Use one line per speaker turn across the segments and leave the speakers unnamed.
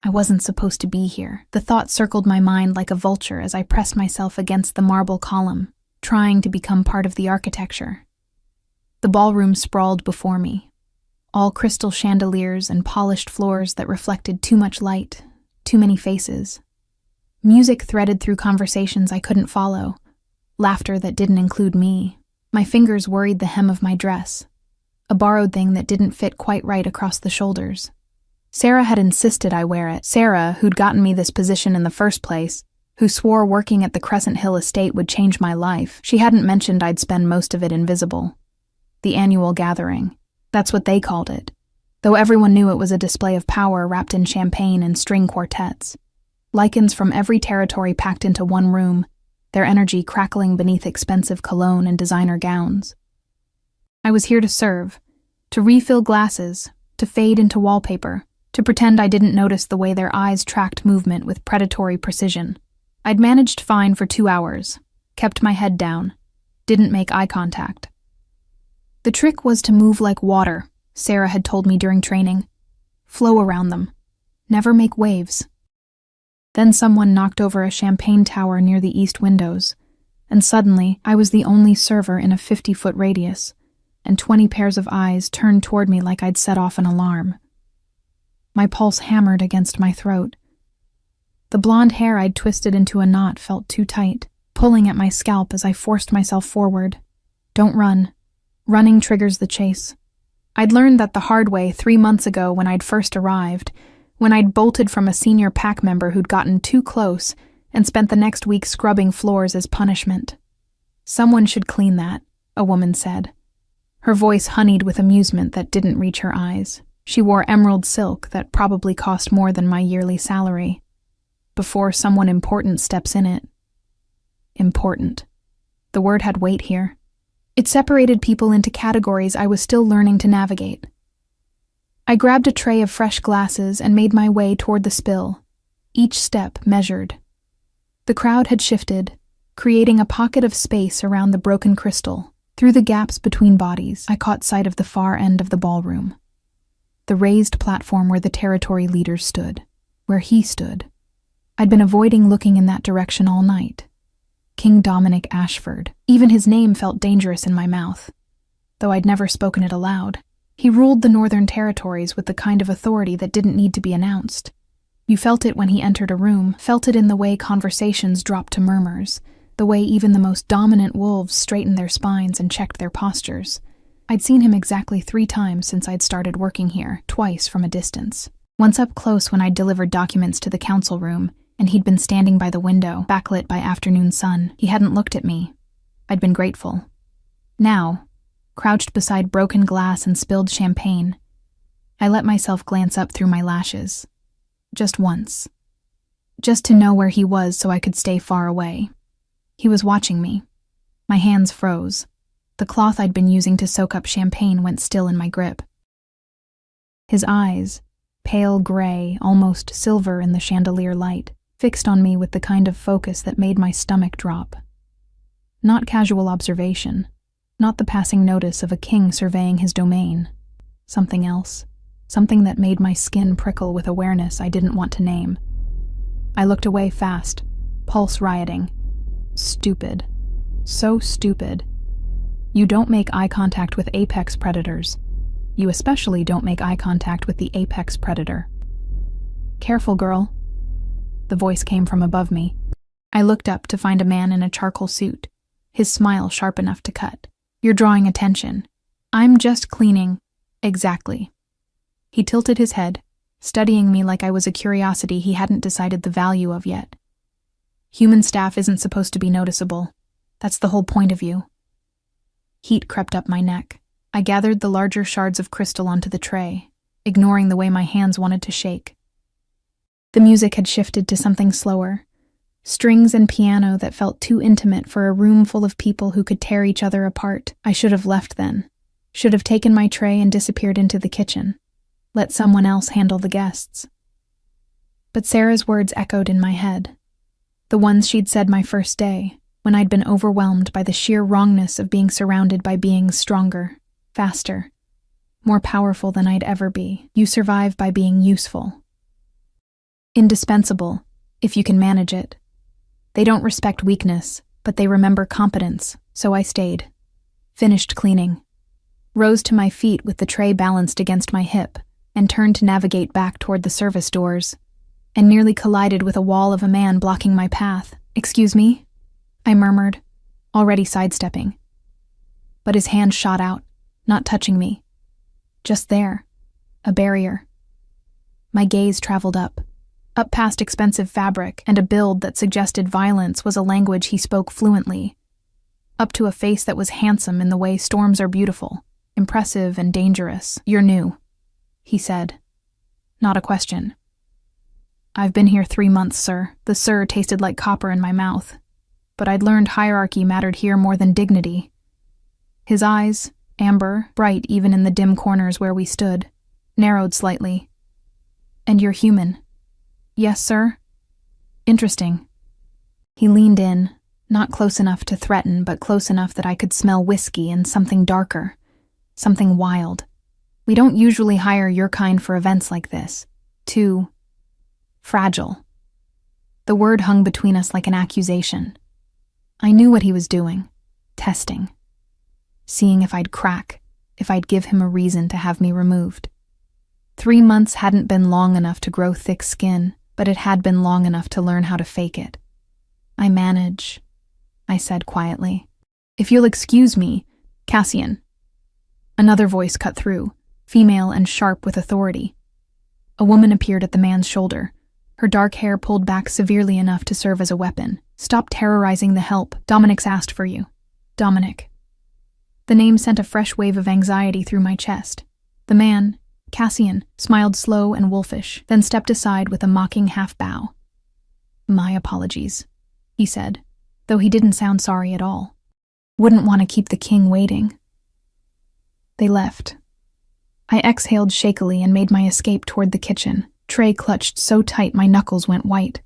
I wasn't supposed to be here. The thought circled my mind like a vulture as I pressed myself against the marble column, trying to become part of the architecture. The ballroom sprawled before me, all crystal chandeliers and polished floors that reflected too much light, too many faces. Music threaded through conversations I couldn't follow, laughter that didn't include me. My fingers worried the hem of my dress, a borrowed thing that didn't fit quite right across the shoulders. Sarah had insisted I wear it. Sarah, who'd gotten me this position in the first place, who swore working at the Crescent Hill estate would change my life. She hadn't mentioned I'd spend most of it invisible. The annual gathering. That's what they called it, though everyone knew it was a display of power wrapped in champagne and string quartets. Lycans from every territory packed into one room, their energy crackling beneath expensive cologne and designer gowns. I was here to serve, to refill glasses, to fade into wallpaper, to pretend I didn't notice the way their eyes tracked movement with predatory precision. I'd managed fine for 2 hours, kept my head down, didn't make eye contact. The trick was to move like water, Sarah had told me during training. Flow around them. Never make waves. Then someone knocked over a champagne tower near the east windows, and suddenly I was the only server in a 50-foot radius, and 20 pairs of eyes turned toward me like I'd set off an alarm. My pulse hammered against my throat. The blonde hair I'd twisted into a knot felt too tight, pulling at my scalp as I forced myself forward. Don't run. Running triggers the chase. I'd learned that the hard way 3 months ago when I'd first arrived, when I'd bolted from a senior pack member who'd gotten too close and spent the next week scrubbing floors as punishment. Someone should clean that, a woman said. Her voice honeyed with amusement that didn't reach her eyes. She wore emerald silk that probably cost more than my yearly salary. Before someone important steps in it. Important. The word had weight here. It separated people into categories I was still learning to navigate. I grabbed a tray of fresh glasses and made my way toward the spill, each step measured. The crowd had shifted, creating a pocket of space around the broken crystal. Through the gaps between bodies, I caught sight of the far end of the ballroom. The raised platform where the territory leaders stood, where he stood. I'd been avoiding looking in that direction all night. King Dominic Ashford. Even his name felt dangerous in my mouth, though I'd never spoken it aloud. He ruled the Northern Territories with the kind of authority that didn't need to be announced. You felt it when he entered a room, felt it in the way conversations dropped to murmurs, the way even the most dominant wolves straightened their spines and checked their postures. I'd seen him exactly 3 times since I'd started working here, twice from a distance. Once up close when I'd delivered documents to the council room, and he'd been standing by the window, backlit by afternoon sun. He hadn't looked at me. I'd been grateful. Now, crouched beside broken glass and spilled champagne, I let myself glance up through my lashes. Just once. Just to know where he was so I could stay far away. He was watching me. My hands froze. The cloth I'd been using to soak up champagne went still in my grip. His eyes, pale gray, almost silver in the chandelier light, fixed on me with the kind of focus that made my stomach drop. Not casual observation, not the passing notice of a king surveying his domain. Something else, something that made my skin prickle with awareness I didn't want to name. I looked away fast, pulse rioting. Stupid. So stupid. You don't make eye contact with apex predators. You especially don't make eye contact with the apex predator. Careful, girl. The voice came from above me. I looked up to find a man in a charcoal suit, his smile sharp enough to cut. You're drawing attention. I'm just cleaning. Exactly. He tilted his head, studying me like I was a curiosity he hadn't decided the value of yet. Human staff isn't supposed to be noticeable. That's the whole point of you. Heat crept up my neck. I gathered the larger shards of crystal onto the tray, ignoring the way my hands wanted to shake. The music had shifted to something slower. Strings and piano that felt too intimate for a room full of people who could tear each other apart. I should have left then. Should have taken my tray and disappeared into the kitchen. Let someone else handle the guests. But Sarah's words echoed in my head. The ones she'd said my first day, when I'd been overwhelmed by the sheer wrongness of being surrounded by beings stronger, faster, more powerful than I'd ever be. You survive by being useful. Indispensable, if you can manage it. They don't respect weakness, but they remember competence, so I stayed. Finished cleaning. Rose to my feet with the tray balanced against my hip, and turned to navigate back toward the service doors, and nearly collided with a wall of a man blocking my path. "Excuse me?" I murmured, already sidestepping. But his hand shot out, not touching me. Just there, a barrier. My gaze traveled up past expensive fabric and a build that suggested violence was a language he spoke fluently, up to a face that was handsome in the way storms are beautiful, impressive and dangerous. "You're new," he said. Not a question. "I've been here 3 months, sir." The sir tasted like copper in my mouth, but I'd learned hierarchy mattered here more than dignity. His eyes, amber, bright even in the dim corners where we stood, narrowed slightly. "And you're human?" "Yes, sir." "Interesting." He leaned in, not close enough to threaten, but close enough that I could smell whiskey and something darker, something wild. "We don't usually hire your kind for events like this. Too fragile." The word hung between us like an accusation. I knew what he was doing. Testing. Seeing if I'd crack, if I'd give him a reason to have me removed. 3 months hadn't been long enough to grow thick skin, but it had been long enough to learn how to fake it. "I manage," I said quietly. "If you'll excuse me, Cassian." Another voice cut through, female and sharp with authority. A woman appeared at the man's shoulder, her dark hair pulled back severely enough to serve as a weapon. "Stop terrorizing the help. Dominic's asked for you." Dominic. The name sent a fresh wave of anxiety through my chest. The man, Cassian, smiled slow and wolfish, then stepped aside with a mocking half-bow. "My apologies," he said, though he didn't sound sorry at all. "Wouldn't want to keep the king waiting." They left. I exhaled shakily and made my escape toward the kitchen, tray clutched so tight my knuckles went white.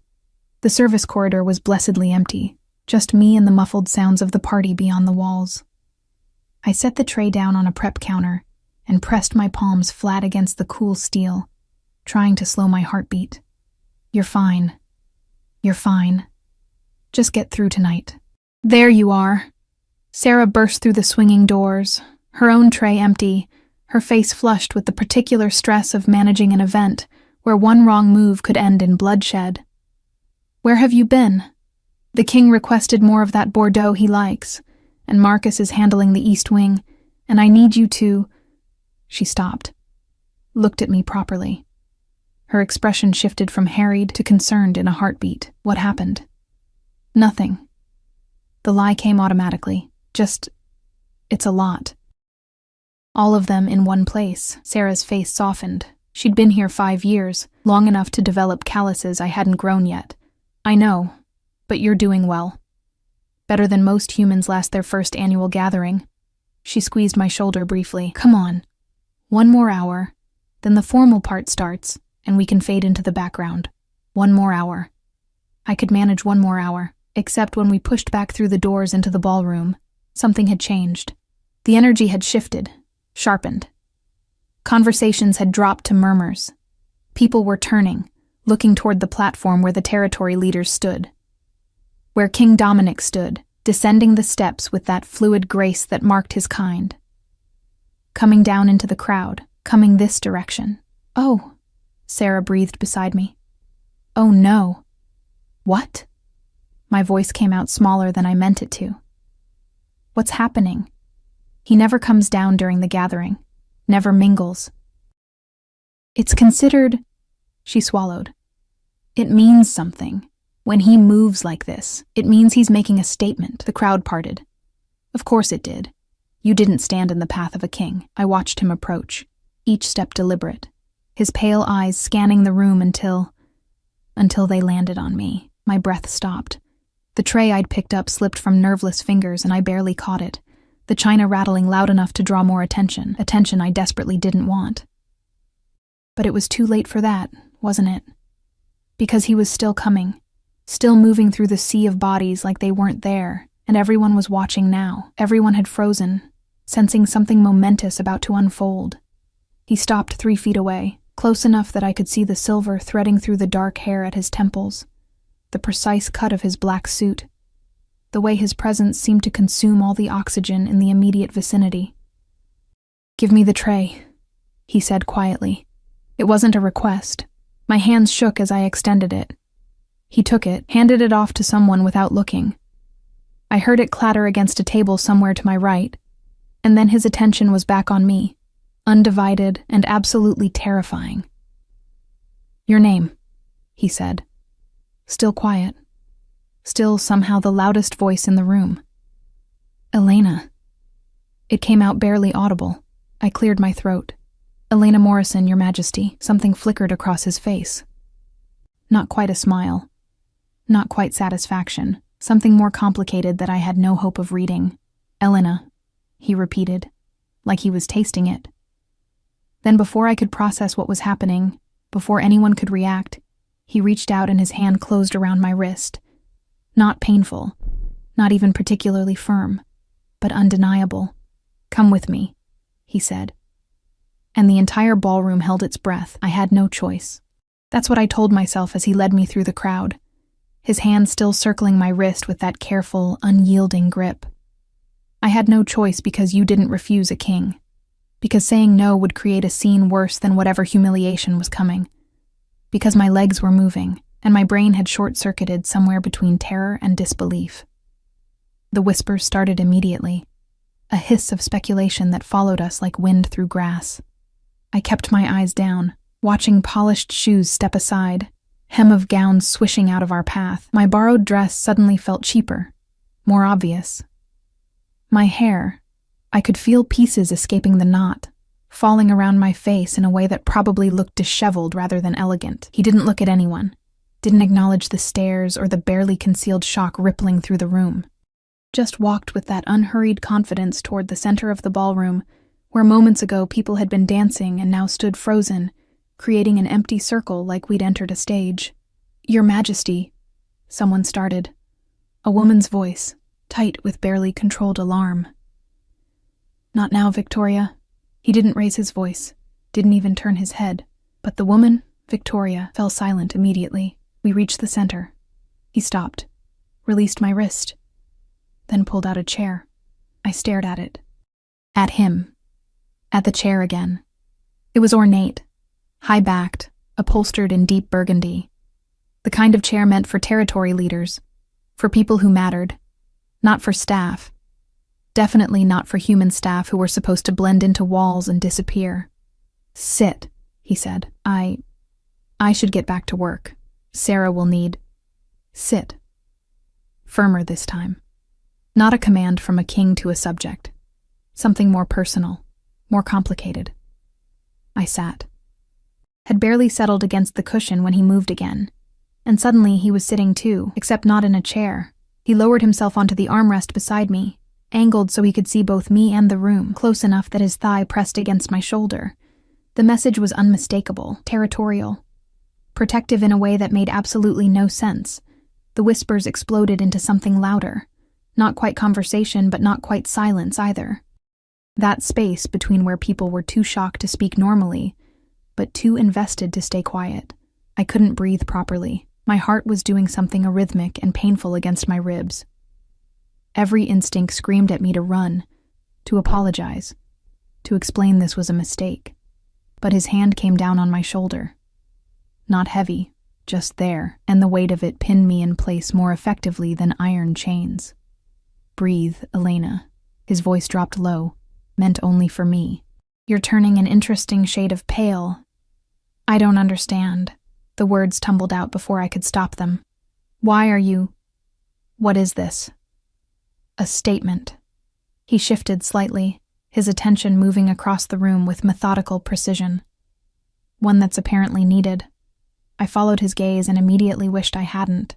The service corridor was blessedly empty, just me and the muffled sounds of the party beyond the walls. I set the tray down on a prep counter and pressed my palms flat against the cool steel, trying to slow my heartbeat. "You're fine. You're fine. Just get through tonight." "There you are." Sarah burst through the swinging doors, her own tray empty, her face flushed with the particular stress of managing an event where one wrong move could end in bloodshed. "Where have you been? The king requested more of that Bordeaux he likes, and Marcus is handling the East Wing, and I need you to—" She stopped, looked at me properly. Her expression shifted from harried to concerned in a heartbeat. "What happened?" "Nothing." The lie came automatically. It's a lot. All of them in one place. Sarah's face softened. She'd been here 5 years, long enough to develop calluses I hadn't grown yet. "I know, but you're doing well. Better than most humans last their first annual gathering." She squeezed my shoulder briefly. "Come on. 1 more hour, then the formal part starts, and we can fade into the background. 1 more hour." I could manage 1 more hour, except when we pushed back through the doors into the ballroom, something had changed. The energy had shifted, sharpened. Conversations had dropped to murmurs. People were turning, looking toward the platform where the territory leaders stood. Where King Dominic stood, descending the steps with that fluid grace that marked his kind. Coming down into the crowd, coming this direction. "Oh," Sarah breathed beside me. "Oh no." "What?" My voice came out smaller than I meant it to. "What's happening?" "He never comes down during the gathering, never mingles." "It's considered—" She swallowed. "It means something. When he moves like this, it means he's making a statement." The crowd parted. Of course it did. You didn't stand in the path of a king. I watched him approach, each step deliberate, his pale eyes scanning the room until they landed on me. My breath stopped. The tray I'd picked up slipped from nerveless fingers and I barely caught it, the china rattling loud enough to draw more attention I desperately didn't want. But it was too late for that, wasn't it? Because he was still coming, still moving through the sea of bodies like they weren't there, and everyone was watching now. Everyone had frozen, sensing something momentous about to unfold. He stopped 3 feet away, close enough that I could see the silver threading through the dark hair at his temples, the precise cut of his black suit, the way his presence seemed to consume all the oxygen in the immediate vicinity. "Give me the tray," he said quietly. It wasn't a request. My hands shook as I extended it. He took it, handed it off to someone without looking. I heard it clatter against a table somewhere to my right, and then his attention was back on me, undivided and absolutely terrifying. "Your name," he said. Still quiet. Still somehow the loudest voice in the room. "Elena." It came out barely audible. I cleared my throat. "Elena Morrison, Your Majesty." Something flickered across his face. Not quite a smile. Not quite satisfaction. Something more complicated that I had no hope of reading. "Elena," he repeated, like he was tasting it. Then before I could process what was happening, before anyone could react, he reached out and his hand closed around my wrist. Not painful, not even particularly firm, but undeniable. "Come with me," he said. And the entire ballroom held its breath. I had no choice. That's what I told myself as he led me through the crowd, his hand still circling my wrist with that careful, unyielding grip. I had no choice because you didn't refuse a king. Because saying no would create a scene worse than whatever humiliation was coming. Because my legs were moving, and my brain had short-circuited somewhere between terror and disbelief. The whispers started immediately, a hiss of speculation that followed us like wind through grass. I kept my eyes down, watching polished shoes step aside, hem of gowns swishing out of our path. My borrowed dress suddenly felt cheaper, more obvious. My hair, I could feel pieces escaping the knot, falling around my face in a way that probably looked disheveled rather than elegant. He didn't look at anyone, didn't acknowledge the stares or the barely concealed shock rippling through the room. Just walked with that unhurried confidence toward the center of the ballroom, where moments ago people had been dancing and now stood frozen, creating an empty circle like we'd entered a stage. "Your Majesty," someone started. A woman's voice, tight with barely controlled alarm. "Not now, Victoria." He didn't raise his voice, didn't even turn his head, but the woman, Victoria, fell silent immediately. We reached the center. He stopped, released my wrist, then pulled out a chair. I stared at it. At him. At the chair again. It was ornate, high-backed, upholstered in deep burgundy. The kind of chair meant for territory leaders, for people who mattered, not for staff. Definitely not for human staff who were supposed to blend into walls and disappear. "Sit," he said. I should get back to work. Sarah will need..." "Sit." Firmer this time. Not a command from a king to a subject. Something more personal, more complicated. I sat. Had barely settled against the cushion when he moved again. And suddenly he was sitting too, except not in a chair. He lowered himself onto the armrest beside me, angled so he could see both me and the room, close enough that his thigh pressed against my shoulder. The message was unmistakable, territorial. Protective in a way that made absolutely no sense. The whispers exploded into something louder. Not quite conversation, but not quite silence either. That space between where people were too shocked to speak normally, but too invested to stay quiet. I couldn't breathe properly. My heart was doing something arrhythmic and painful against my ribs. Every instinct screamed at me to run, to apologize, to explain this was a mistake. But his hand came down on my shoulder. Not heavy, just there, and the weight of it pinned me in place more effectively than iron chains. "Breathe, Elena." His voice dropped low, meant only for me. "You're turning an interesting shade of pale." "I don't understand." The words tumbled out before I could stop them. "Why are you... What is this?" "A statement." He shifted slightly, his attention moving across the room with methodical precision. "One that's apparently needed." I followed his gaze and immediately wished I hadn't.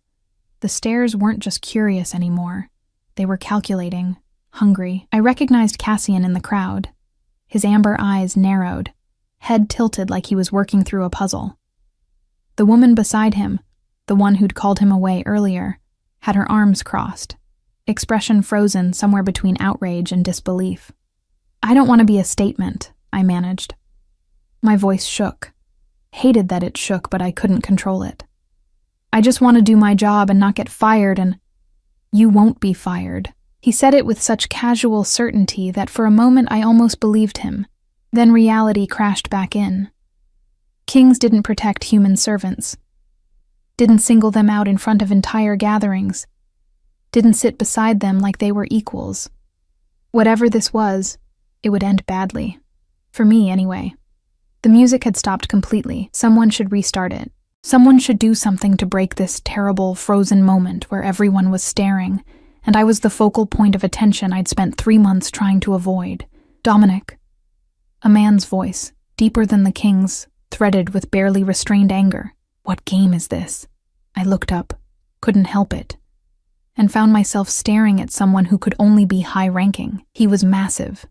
The stares weren't just curious anymore. They were calculating, hungry. I recognized Cassian in the crowd. His amber eyes narrowed, head tilted like he was working through a puzzle. The woman beside him, the one who'd called him away earlier, had her arms crossed, expression frozen somewhere between outrage and disbelief. "I don't want to be a statement," I managed. My voice shook. Hated that it shook, but I couldn't control it. I just want to do my job and not get fired, and you won't be fired. He said it with such casual certainty that for a moment I almost believed him. Then reality crashed back in. Kings didn't protect human servants. Didn't single them out in front of entire gatherings. Didn't sit beside them like they were equals. Whatever this was, it would end badly. For me, anyway. The music had stopped completely. Someone should restart it. Someone should do something to break this terrible, frozen moment where everyone was staring, and I was the focal point of attention I'd spent 3 months trying to avoid. Dominic. A man's voice, deeper than the king's, threaded with barely restrained anger. What game is this? I looked up, couldn't help it, and found myself staring at someone who could only be high-ranking. He was massive,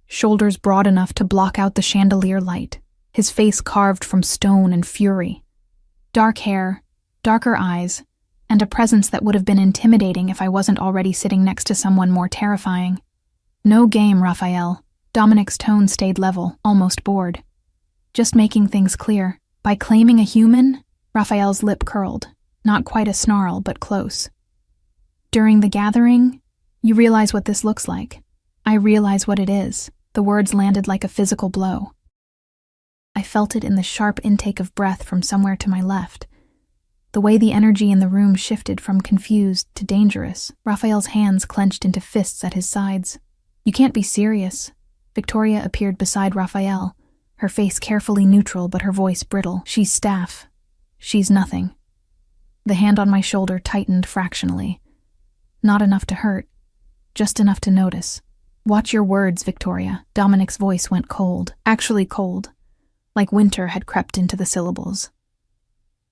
shoulders broad enough to block out the chandelier light, his face carved from stone and fury. Dark hair, darker eyes, and a presence that would have been intimidating if I wasn't already sitting next to someone more terrifying. No game, Raphael. Dominic's tone stayed level, almost bored. Just making things clear. By claiming a human, Raphael's lip curled. Not quite a snarl, but close. During the gathering, you realize what this looks like. I realize what it is. The words landed like a physical blow. I felt it in the sharp intake of breath from somewhere to my left. The way the energy in the room shifted from confused to dangerous. Raphael's hands clenched into fists at his sides. You can't be serious. Victoria appeared beside Raphael, her face carefully neutral but her voice brittle. She's staff. She's nothing. The hand on my shoulder tightened fractionally. Not enough to hurt, just enough to notice. Watch your words, Victoria. Dominic's voice went cold. Actually cold. Like winter had crept into the syllables.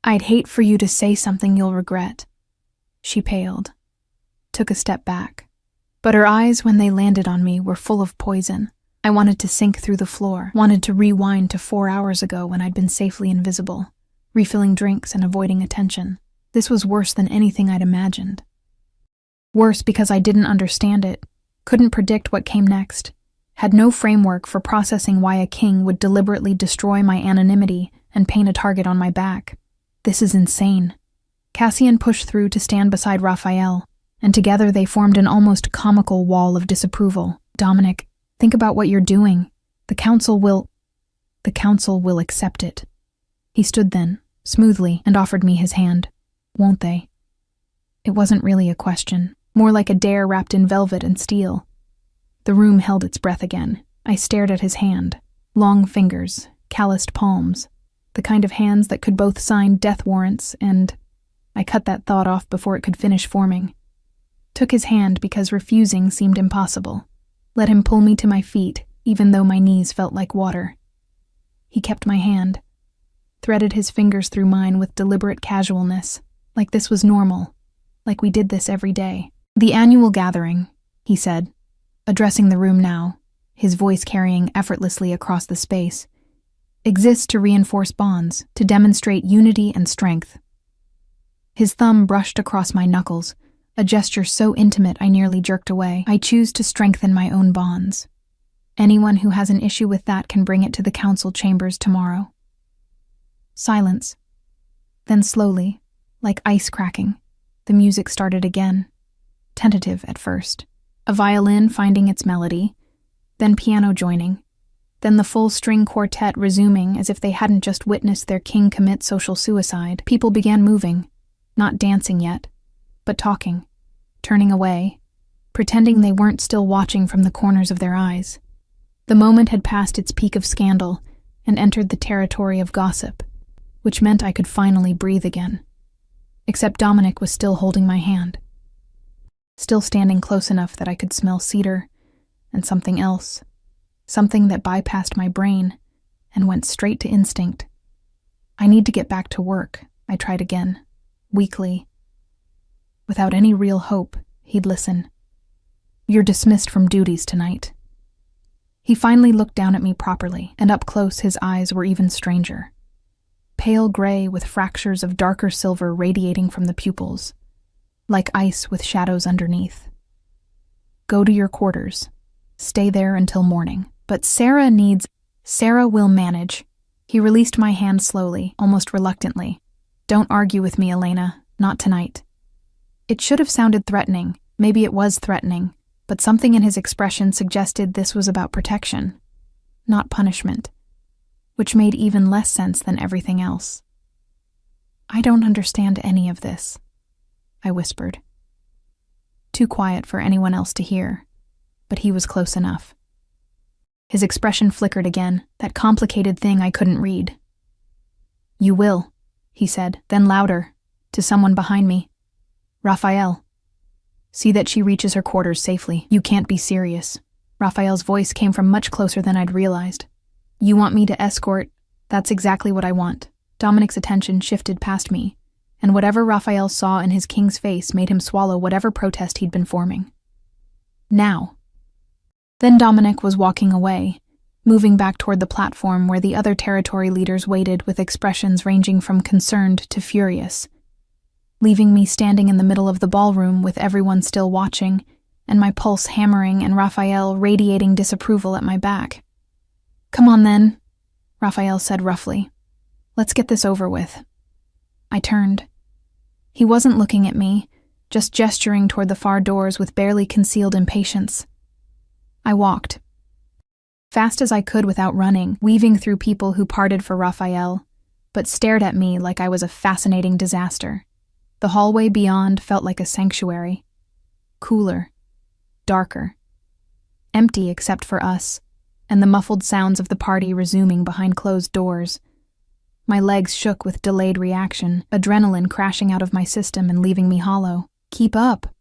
I'd hate for you to say something you'll regret. She paled, took a step back. But her eyes, when they landed on me, were full of poison. I wanted to sink through the floor, wanted to rewind to 4 hours ago when I'd been safely invisible, refilling drinks and avoiding attention. This was worse than anything I'd imagined. Worse because I didn't understand it, couldn't predict what came next, had no framework for processing why a king would deliberately destroy my anonymity and paint a target on my back. This is insane. Cassian pushed through to stand beside Raphael, and together they formed an almost comical wall of disapproval. Dominic, think about what you're doing. The council will accept it. He stood then, smoothly, and offered me his hand. Won't they? It wasn't really a question, more like a dare wrapped in velvet and steel. The room held its breath again. I stared at his hand. Long fingers, calloused palms, the kind of hands that could both sign death warrants and... I cut that thought off before it could finish forming. Took his hand because refusing seemed impossible. Let him pull me to my feet, even though my knees felt like water. He kept my hand, threaded his fingers through mine with deliberate casualness, like this was normal, like we did this every day. The annual gathering, he said, addressing the room now, his voice carrying effortlessly across the space, exists to reinforce bonds, to demonstrate unity and strength. His thumb brushed across my knuckles, a gesture so intimate I nearly jerked away. I choose to strengthen my own bonds. Anyone who has an issue with that can bring it to the council chambers tomorrow. Silence. Then slowly, like ice cracking, the music started again. Tentative at first. A violin finding its melody, then piano joining, then the full string quartet resuming as if they hadn't just witnessed their king commit social suicide. People began moving, not dancing yet, but talking, turning away, pretending they weren't still watching from the corners of their eyes. The moment had passed its peak of scandal and entered the territory of gossip, which meant I could finally breathe again. Except Dominic was still holding my hand, still standing close enough that I could smell cedar and something else, something that bypassed my brain and went straight to instinct. I need to get back to work, I tried again, weakly. Without any real hope, he'd listen. You're dismissed from duties tonight. He finally looked down at me properly, and up close his eyes were even stranger. Pale gray with fractures of darker silver radiating from the pupils, like ice with shadows underneath. Go to your quarters. Stay there until morning. But Sarah will manage. He released my hand slowly, almost reluctantly. "Don't argue with me, Elena. Not tonight." It should have sounded threatening. Maybe it was threatening, but something in his expression suggested this was about protection, not punishment, which made even less sense than everything else. "I don't understand any of this," I whispered. Too quiet for anyone else to hear, but he was close enough. His expression flickered again, that complicated thing I couldn't read. "You will," he said, then louder, to someone behind me. "Raphael. See that she reaches her quarters safely. You can't be serious." Raphael's voice came from much closer than I'd realized. "You want me to escort?" "That's exactly what I want." Dominic's attention shifted past me, and whatever Raphael saw in his king's face made him swallow whatever protest he'd been forming. "Now." Then Dominic was walking away, moving back toward the platform where the other territory leaders waited with expressions ranging from concerned to furious, leaving me standing in the middle of the ballroom with everyone still watching and my pulse hammering and Raphael radiating disapproval at my back. "Come on then," Raphael said roughly. "Let's get this over with." I turned. He wasn't looking at me, just gesturing toward the far doors with barely concealed impatience. I walked, fast as I could without running, weaving through people who parted for Raphael, but stared at me like I was a fascinating disaster. The hallway beyond felt like a sanctuary. Cooler, darker, empty except for us, and the muffled sounds of the party resuming behind closed doors. My legs shook with delayed reaction, adrenaline crashing out of my system and leaving me hollow. "Keep up,"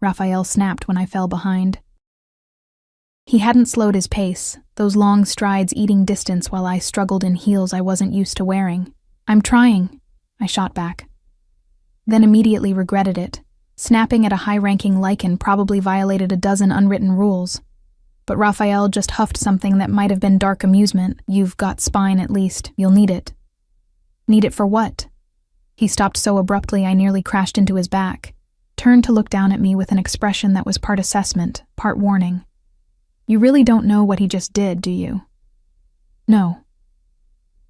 Raphael snapped when I fell behind. He hadn't slowed his pace, those long strides eating distance while I struggled in heels I wasn't used to wearing. "I'm trying," I shot back. Then immediately regretted it. Snapping at a high-ranking Lycan probably violated a dozen unwritten rules. But Raphael just huffed something that might have been dark amusement. "You've got spine at least. You'll need it." "Need it for what?" He stopped so abruptly I nearly crashed into his back, turned to look down at me with an expression that was part assessment, part warning. "You really don't know what he just did, do you?" "No."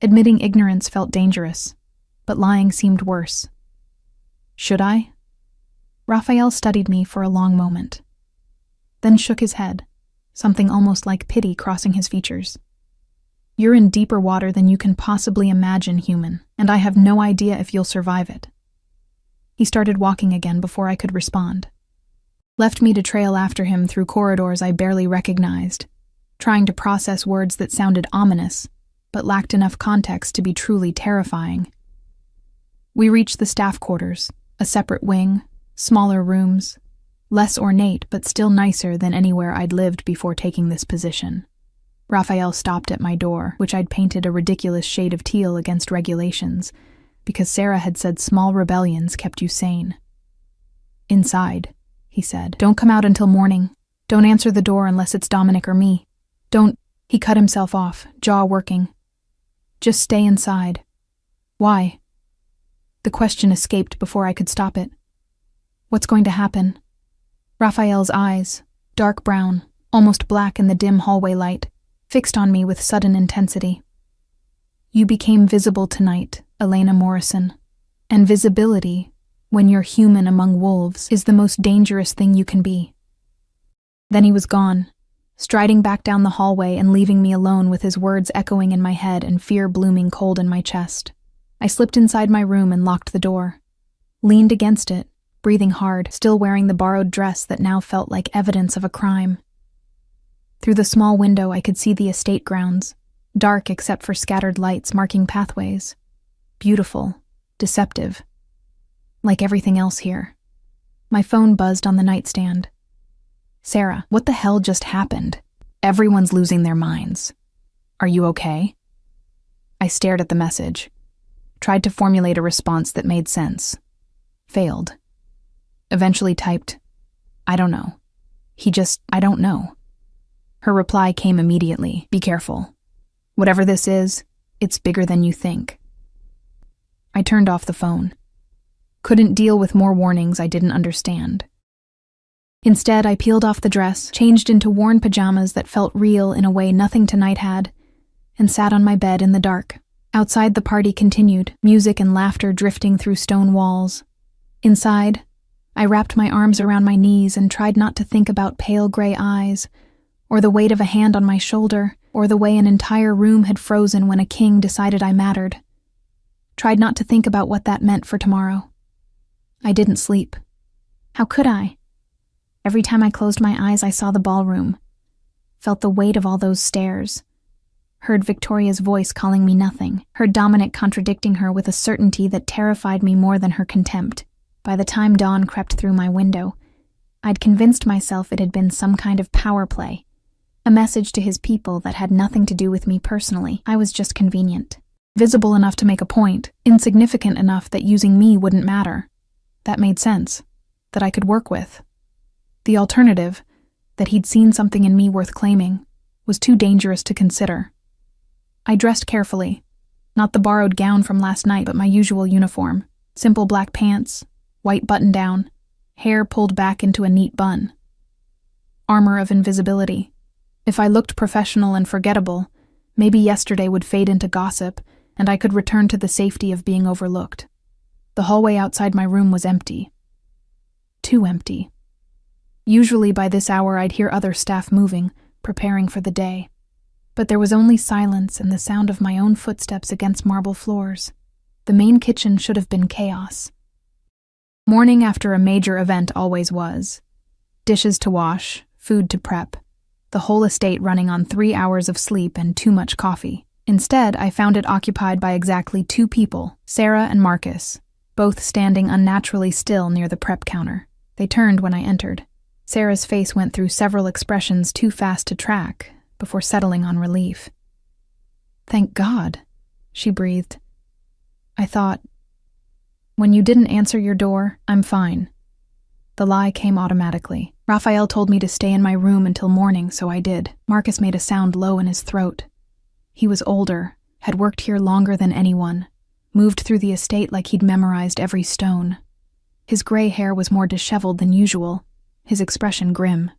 Admitting ignorance felt dangerous, but lying seemed worse. "Should I?" Raphael studied me for a long moment, then shook his head, something almost like pity crossing his features. "You're in deeper water than you can possibly imagine, human, and I have no idea if you'll survive it." He started walking again before I could respond. Left me to trail after him through corridors I barely recognized, trying to process words that sounded ominous, but lacked enough context to be truly terrifying. We reached the staff quarters, a separate wing, smaller rooms, less ornate but still nicer than anywhere I'd lived before taking this position. Raphael stopped at my door, which I'd painted a ridiculous shade of teal against regulations, because Sarah had said small rebellions kept you sane. "Inside," he said. "Don't come out until morning. Don't answer the door unless it's Dominic or me. Don't—" He cut himself off, jaw working. "Just stay inside." "Why?" The question escaped before I could stop it. "What's going to happen?" Raphael's eyes, dark brown, almost black in the dim hallway light, fixed on me with sudden intensity. "You became visible tonight, Elena Morrison, and visibility, when you're human among wolves, is the most dangerous thing you can be." Then he was gone, striding back down the hallway and leaving me alone with his words echoing in my head and fear blooming cold in my chest. I slipped inside my room and locked the door, leaned against it, breathing hard, still wearing the borrowed dress that now felt like evidence of a crime. Through the small window I could see the estate grounds, dark except for scattered lights marking pathways. Beautiful, deceptive. Like everything else here. My phone buzzed on the nightstand. "Sarah, what the hell just happened? Everyone's losing their minds. Are you okay?" I stared at the message, tried to formulate a response that made sense. Failed. Eventually typed, "I don't know. I don't know." Her reply came immediately. "Be careful. Whatever this is, it's bigger than you think." I turned off the phone. Couldn't deal with more warnings I didn't understand. Instead, I peeled off the dress, changed into worn pajamas that felt real in a way nothing tonight had, and sat on my bed in the dark, Outside, the party continued, music and laughter drifting through stone walls. Inside, I wrapped my arms around my knees and tried not to think about pale gray eyes, or the weight of a hand on my shoulder, or the way an entire room had frozen when a king decided I mattered. Tried not to think about what that meant for tomorrow. I didn't sleep. How could I? Every time I closed my eyes, I saw the ballroom, felt the weight of all those stares, heard Victoria's voice calling me nothing, heard Dominic contradicting her with a certainty that terrified me more than her contempt. By the time dawn crept through my window, I'd convinced myself it had been some kind of power play, a message to his people that had nothing to do with me personally. I was just convenient. Visible enough to make a point, insignificant enough that using me wouldn't matter. That made sense, that I could work with. The alternative, that he'd seen something in me worth claiming, was too dangerous to consider. I dressed carefully, not the borrowed gown from last night, but my usual uniform, simple black pants, white button-down, hair pulled back into a neat bun. Armor of invisibility. If I looked professional and forgettable, maybe yesterday would fade into gossip, and I could return to the safety of being overlooked. The hallway outside my room was empty. Too empty. Usually by this hour I'd hear other staff moving, preparing for the day. But there was only silence and the sound of my own footsteps against marble floors. The main kitchen should have been chaos. Morning after a major event always was. Dishes to wash, food to prep. The whole estate running on 3 hours of sleep and too much coffee. Instead, I found it occupied by exactly 2 people, Sarah and Marcus, both standing unnaturally still near the prep counter. They turned when I entered. Sarah's face went through several expressions too fast to track, before settling on relief. "Thank God," she breathed. I thought, "When you didn't answer your door, I'm fine." The lie came automatically. Raphael told me to stay in my room until morning, so I did. Marcus made a sound low in his throat. He was older, had worked here longer than anyone, moved through the estate like he'd memorized every stone. His gray hair was more disheveled than usual, his expression grim.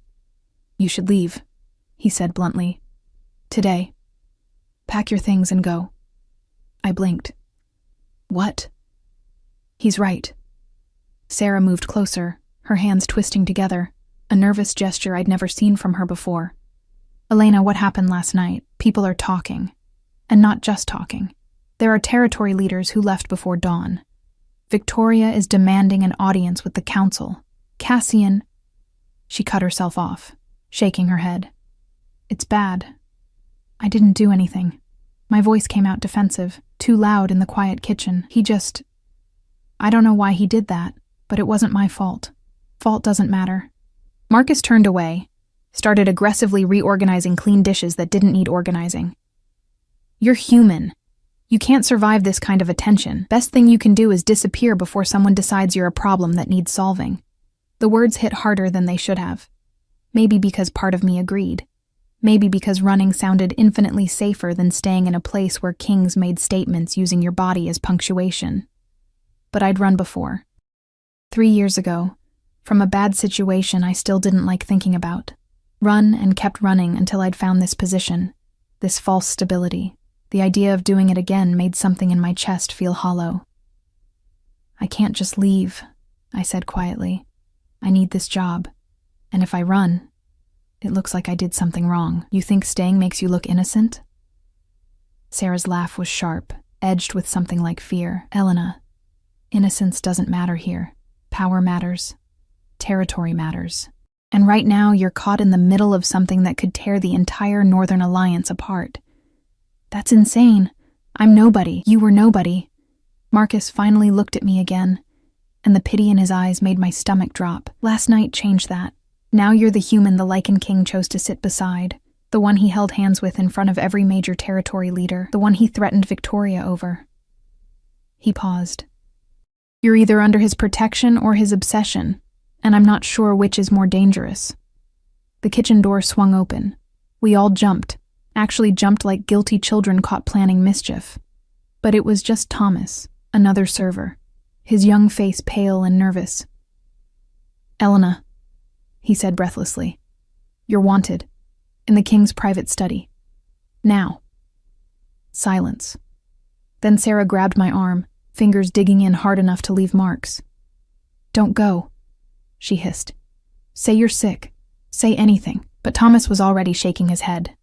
"You should leave," he said bluntly. "Today. Pack your things and go." I blinked. "What?" "He's right." Sarah moved closer, her hands twisting together, a nervous gesture I'd never seen from her before. "Elena, what happened last night? People are talking. And not just talking. There are territory leaders who left before dawn. Victoria is demanding an audience with the council. Cassian—" She cut herself off, shaking her head. "It's bad. I didn't do anything." My voice came out defensive, too loud in the quiet kitchen. I don't know why he did that, but it wasn't my fault. Fault doesn't matter." Marcus turned away, started aggressively reorganizing clean dishes that didn't need organizing. "You're human. You can't survive this kind of attention. Best thing you can do is disappear before someone decides you're a problem that needs solving." The words hit harder than they should have. Maybe because part of me agreed. Maybe because running sounded infinitely safer than staying in a place where kings made statements using your body as punctuation. But I'd run before. 3 years ago, from a bad situation I still didn't like thinking about. Run and kept running until I'd found this position, this false stability. The idea of doing it again made something in my chest feel hollow. "I can't just leave," I said quietly. "I need this job. And if I run, it looks like I did something wrong." "You think staying makes you look innocent?" Sarah's laugh was sharp, edged with something like fear. "Elena, innocence doesn't matter here. Power matters. Territory matters. And right now you're caught in the middle of something that could tear the entire Northern Alliance apart. That's insane. I'm nobody. You were nobody." Marcus finally looked at me again, and the pity in his eyes made my stomach drop. "Last night changed that. Now you're the human the Lycan king chose to sit beside, the one he held hands with in front of every major territory leader, the one he threatened Victoria over." He paused. "You're either under his protection or his obsession, and I'm not sure which is more dangerous." The kitchen door swung open. We all jumped, actually jumped like guilty children caught planning mischief. But it was just Thomas, another server, his young face pale and nervous. "Elena," he said breathlessly, "you're wanted, in the king's private study. Now." Silence. Then Sarah grabbed my arm, fingers digging in hard enough to leave marks. "Don't go," she hissed. "Say you're sick. Say anything." But Thomas was already shaking his head.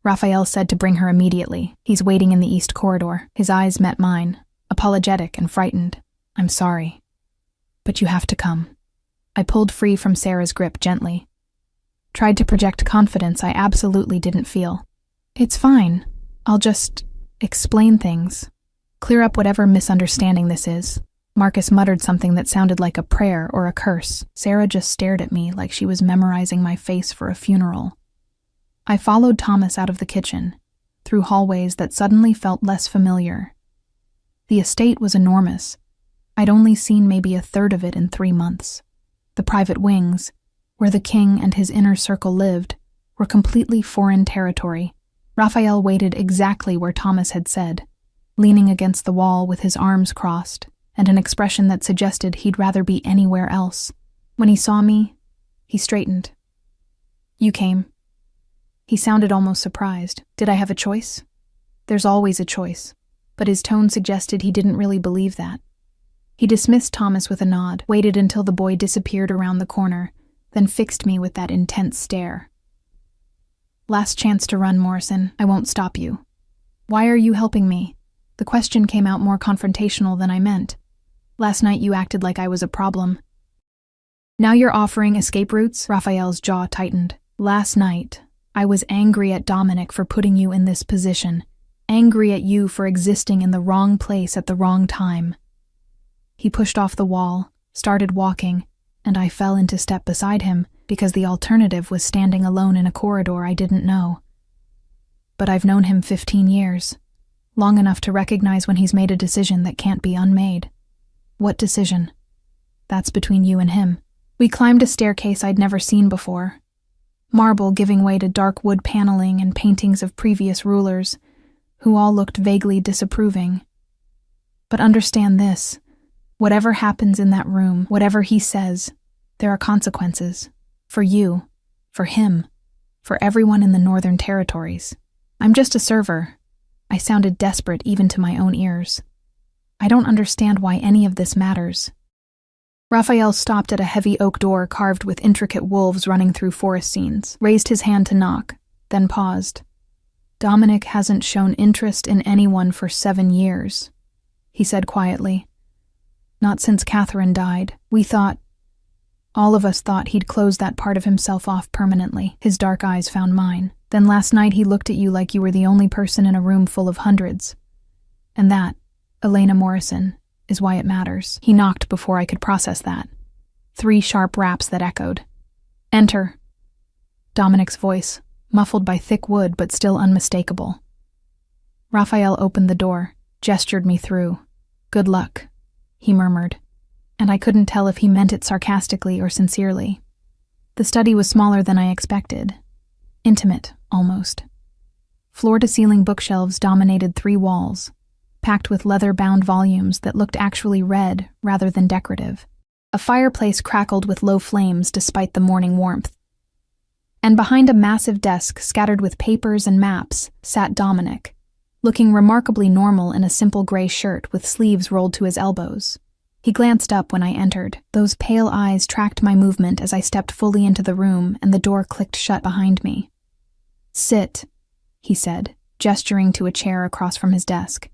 Raphael said to bring her immediately. He's waiting in the east corridor. His eyes met mine, apologetic and frightened. "I'm sorry, but you have to come." I pulled free from Sarah's grip gently. Tried to project confidence I absolutely didn't feel. "It's fine. I'll just explain things. Clear up whatever misunderstanding this is." Marcus muttered something that sounded like a prayer or a curse. Sarah just stared at me like she was memorizing my face for a funeral. I followed Thomas out of the kitchen, through hallways that suddenly felt less familiar. The estate was enormous. I'd only seen maybe a third of it in 3 months. The private wings, where the king and his inner circle lived, were completely foreign territory. Raphael waited exactly where Thomas had said, leaning against the wall with his arms crossed, and an expression that suggested he'd rather be anywhere else. When he saw me, he straightened. "You came." He sounded almost surprised. Did I have a choice? There's always a choice, but his tone suggested he didn't really believe that. He dismissed Thomas with a nod, waited until the boy disappeared around the corner, then fixed me with that intense stare. "Last chance to run, Morrison. I won't stop you." "Why are you helping me?" The question came out more confrontational than I meant. "Last night you acted like I was a problem. Now you're offering escape routes?" Raphael's jaw tightened. "Last night, I was angry at Dominic for putting you in this position, angry at you for existing in the wrong place at the wrong time." He pushed off the wall, started walking, and I fell into step beside him because the alternative was standing alone in a corridor I didn't know. But I've known him 15 years, long enough to recognize when he's made a decision that can't be unmade. What decision? That's between you and him. We climbed a staircase I'd never seen before, marble giving way to dark wood paneling and paintings of previous rulers, who all looked vaguely disapproving. But understand this, whatever happens in that room, whatever he says, there are consequences. For you, for him, for everyone in the Northern Territories. I'm just a server. I sounded desperate even to my own ears. I don't understand why any of this matters. Raphael stopped at a heavy oak door carved with intricate wolves running through forest scenes, raised his hand to knock, then paused. "Dominic hasn't shown interest in anyone for 7 years, he said quietly. "Not since Catherine died. All of us thought he'd closed that part of himself off permanently." His dark eyes found mine. "Then last night he looked at you like you were the only person in a room full of hundreds. And that, Elena Morrison, is why it matters." He knocked before I could process that. 3 sharp raps that echoed. "Enter." Dominic's voice, muffled by thick wood but still unmistakable. Raphael opened the door, gestured me through. "Good luck," he murmured, and I couldn't tell if he meant it sarcastically or sincerely. The study was smaller than I expected. Intimate, almost. Floor-to-ceiling bookshelves dominated 3 walls, packed with leather-bound volumes that looked actually read rather than decorative. A fireplace crackled with low flames despite the morning warmth. And behind a massive desk scattered with papers and maps sat Dominic, looking remarkably normal in a simple gray shirt with sleeves rolled to his elbows. He glanced up when I entered. Those pale eyes tracked my movement as I stepped fully into the room and the door clicked shut behind me. "Sit," he said, gesturing to a chair across from his desk.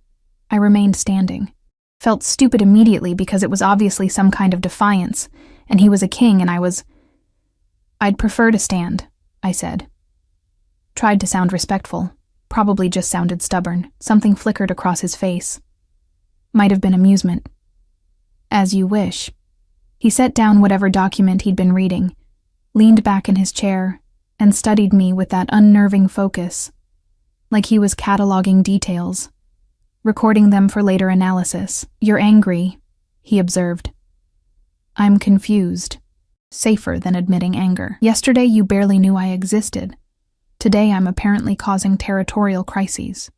I remained standing. Felt stupid immediately because it was obviously some kind of defiance, and he was a king and "I'd prefer to stand," I said. Tried to sound respectful, probably just sounded stubborn. Something flickered across his face. Might have been amusement. "As you wish." He set down whatever document he'd been reading, leaned back in his chair, and studied me with that unnerving focus, like he was cataloging details, recording them for later analysis. "You're angry," he observed. "I'm confused." Safer than admitting anger. "Yesterday you barely knew I existed. Today I'm apparently causing territorial crises.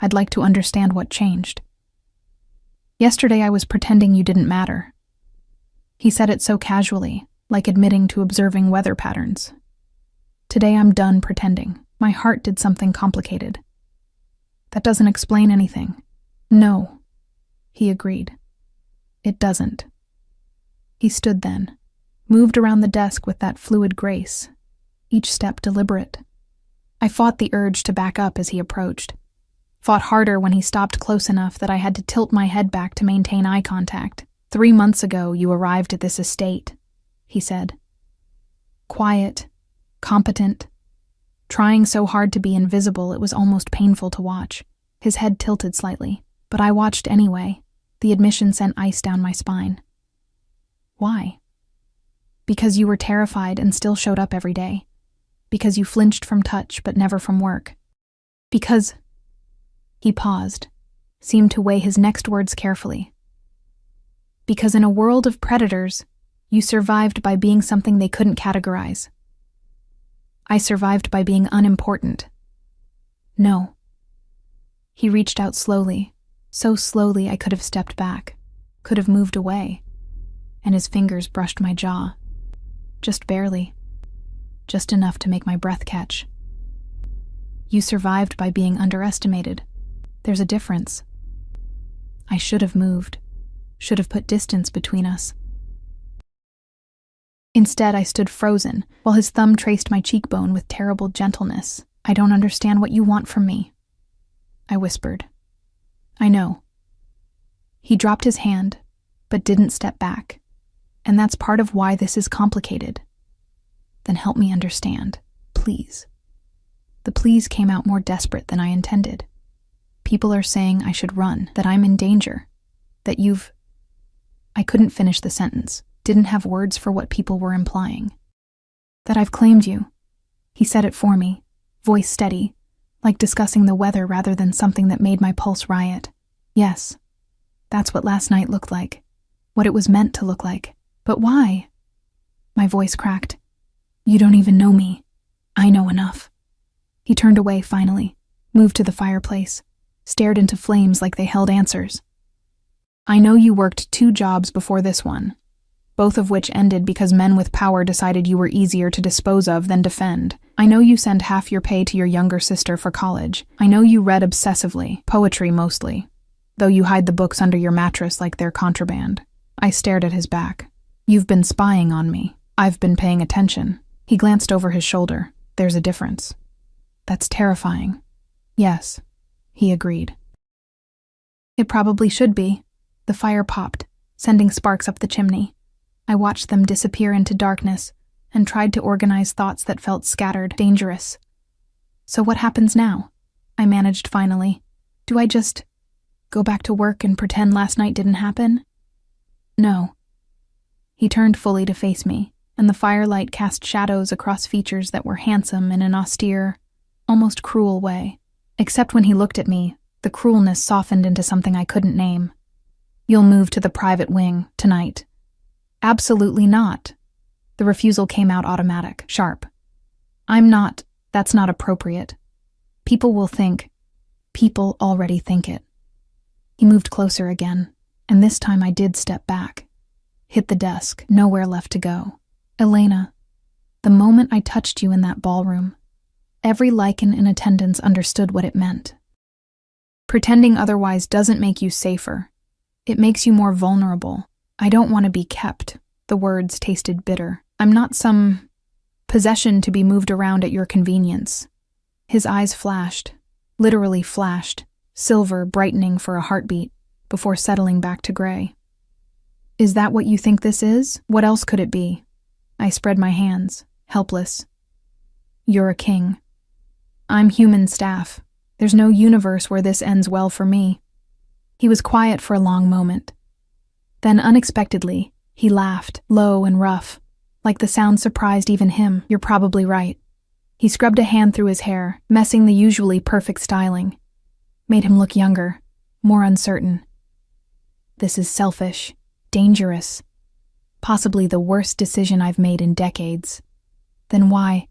I'd like to understand what changed." "Yesterday I was pretending you didn't matter." He said it so casually, like admitting to observing weather patterns. "Today I'm done pretending. My heart did something complicated." "That doesn't explain anything." No, he agreed. It doesn't. He stood then, moved around the desk with that fluid grace, each step deliberate. I fought the urge to back up as he approached, fought harder when he stopped close enough that I had to tilt my head back to maintain eye contact. 3 months ago, you arrived at this estate, he said. Quiet, competent, trying so hard to be invisible it was almost painful to watch. His head tilted slightly, but I watched anyway. The admission sent ice down my spine. Why? Because you were terrified and still showed up every day. Because you flinched from touch but never from work. Because... He paused, seemed to weigh his next words carefully. Because in a world of predators, you survived by being something they couldn't categorize. I survived by being unimportant. No. He reached out slowly, so slowly I could have stepped back, could have moved away, and his fingers brushed my jaw. Just barely. Just enough to make my breath catch. You survived by being underestimated. There's a difference. I should have moved, should have put distance between us. Instead, I stood frozen, while his thumb traced my cheekbone with terrible gentleness. I don't understand what you want from me, I whispered. I know. He dropped his hand, but didn't step back, and that's part of why this is complicated. Then help me understand, please. The please came out more desperate than I intended. People are saying I should run, that I'm in danger, that you've... I couldn't finish the sentence, didn't have words for what people were implying. That I've claimed you. He said it for me, voice steady, like discussing the weather rather than something that made my pulse riot. Yes, that's what last night looked like, what it was meant to look like. But why? My voice cracked. You don't even know me. I know enough. He turned away finally, moved to the fireplace, stared into flames like they held answers. I know you worked 2 jobs before this one, both of which ended because men with power decided you were easier to dispose of than defend. I know you send half your pay to your younger sister for college. I know you read obsessively, poetry mostly, though you hide the books under your mattress like they're contraband. I stared at his back. You've been spying on me. I've been paying attention. He glanced over his shoulder. There's a difference. That's terrifying. Yes, he agreed. It probably should be. The fire popped, sending sparks up the chimney. I watched them disappear into darkness and tried to organize thoughts that felt scattered, dangerous. So what happens now? I managed finally. Do I just go back to work and pretend last night didn't happen? No. He turned fully to face me, and the firelight cast shadows across features that were handsome in an austere, almost cruel way. Except when he looked at me, the cruelness softened into something I couldn't name. You'll move to the private wing tonight. Absolutely not. The refusal came out automatic, sharp. That's not appropriate. People will think. People already think it. He moved closer again, and this time I did step back. Hit the desk, nowhere left to go. Elena, the moment I touched you in that ballroom, every Lycan in attendance understood what it meant. Pretending otherwise doesn't make you safer. It makes you more vulnerable. I don't want to be kept. The words tasted bitter. I'm not some possession to be moved around at your convenience. His eyes flashed, literally flashed, silver brightening for a heartbeat, before settling back to gray. Is that what you think this is? What else could it be? I spread my hands, helpless. You're a king. I'm human staff. There's no universe where this ends well for me. He was quiet for a long moment. Then, unexpectedly, he laughed, low and rough, like the sound surprised even him. You're probably right. He scrubbed a hand through his hair, messing the usually perfect styling. Made him look younger, more uncertain. This is selfish, dangerous, possibly the worst decision I've made in decades. Then why?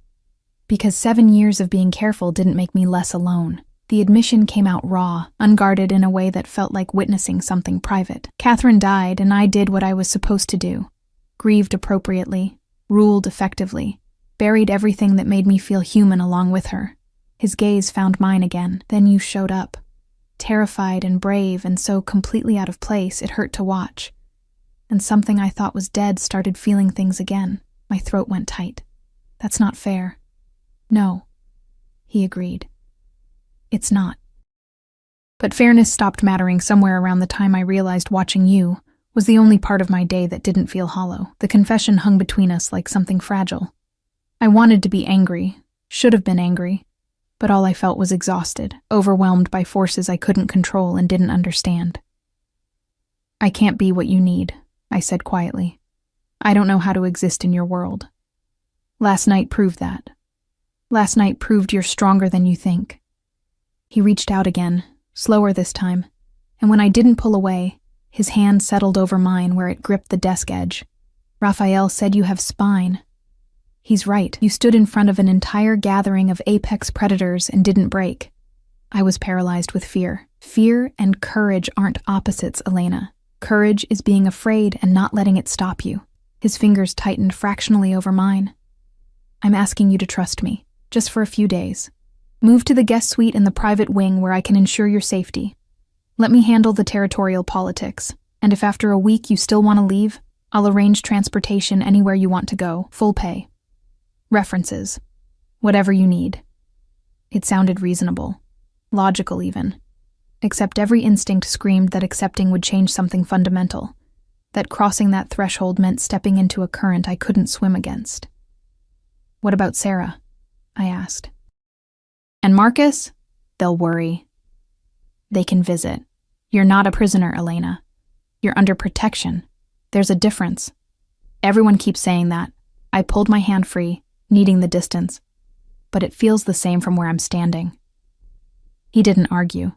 Because 7 years of being careful didn't make me less alone. The admission came out raw, unguarded in a way that felt like witnessing something private. Catherine died, and I did what I was supposed to do. Grieved appropriately, ruled effectively, buried everything that made me feel human along with her. His gaze found mine again. Then you showed up. terrified and brave and so completely out of place it hurt to watch. And something I thought was dead started feeling things again. My throat went tight. That's not fair. No, he agreed. It's not. But fairness stopped mattering somewhere around the time I realized watching you was the only part of my day that didn't feel hollow. The confession hung between us like something fragile. I wanted to be angry, should have been angry, but all I felt was exhausted, overwhelmed by forces I couldn't control and didn't understand. I can't be what you need, I said quietly. I don't know how to exist in your world. Last night proved that. Last night proved you're stronger than you think. He reached out again, slower this time, and when I didn't pull away, his hand settled over mine where it gripped the desk edge. Raphael said you have spine. He's right. You stood in front of an entire gathering of apex predators and didn't break. I was paralyzed with fear. Fear and courage aren't opposites, Elena. Courage is being afraid and not letting it stop you. His fingers tightened fractionally over mine. I'm asking you to trust me, just for a few days. Move to the guest suite in the private wing where I can ensure your safety. Let me handle the territorial politics, and if after a week you still want to leave, I'll arrange transportation anywhere you want to go, full pay. References. Whatever you need. It sounded reasonable. Logical even. Except every instinct screamed that accepting would change something fundamental. That crossing that threshold meant stepping into a current I couldn't swim against. What about Sarah? I asked. And Marcus? They'll worry. They can visit. You're not a prisoner, Elena. You're under protection. There's a difference. Everyone keeps saying that. I pulled my hand free, needing the distance. But it feels the same from where I'm standing. He didn't argue.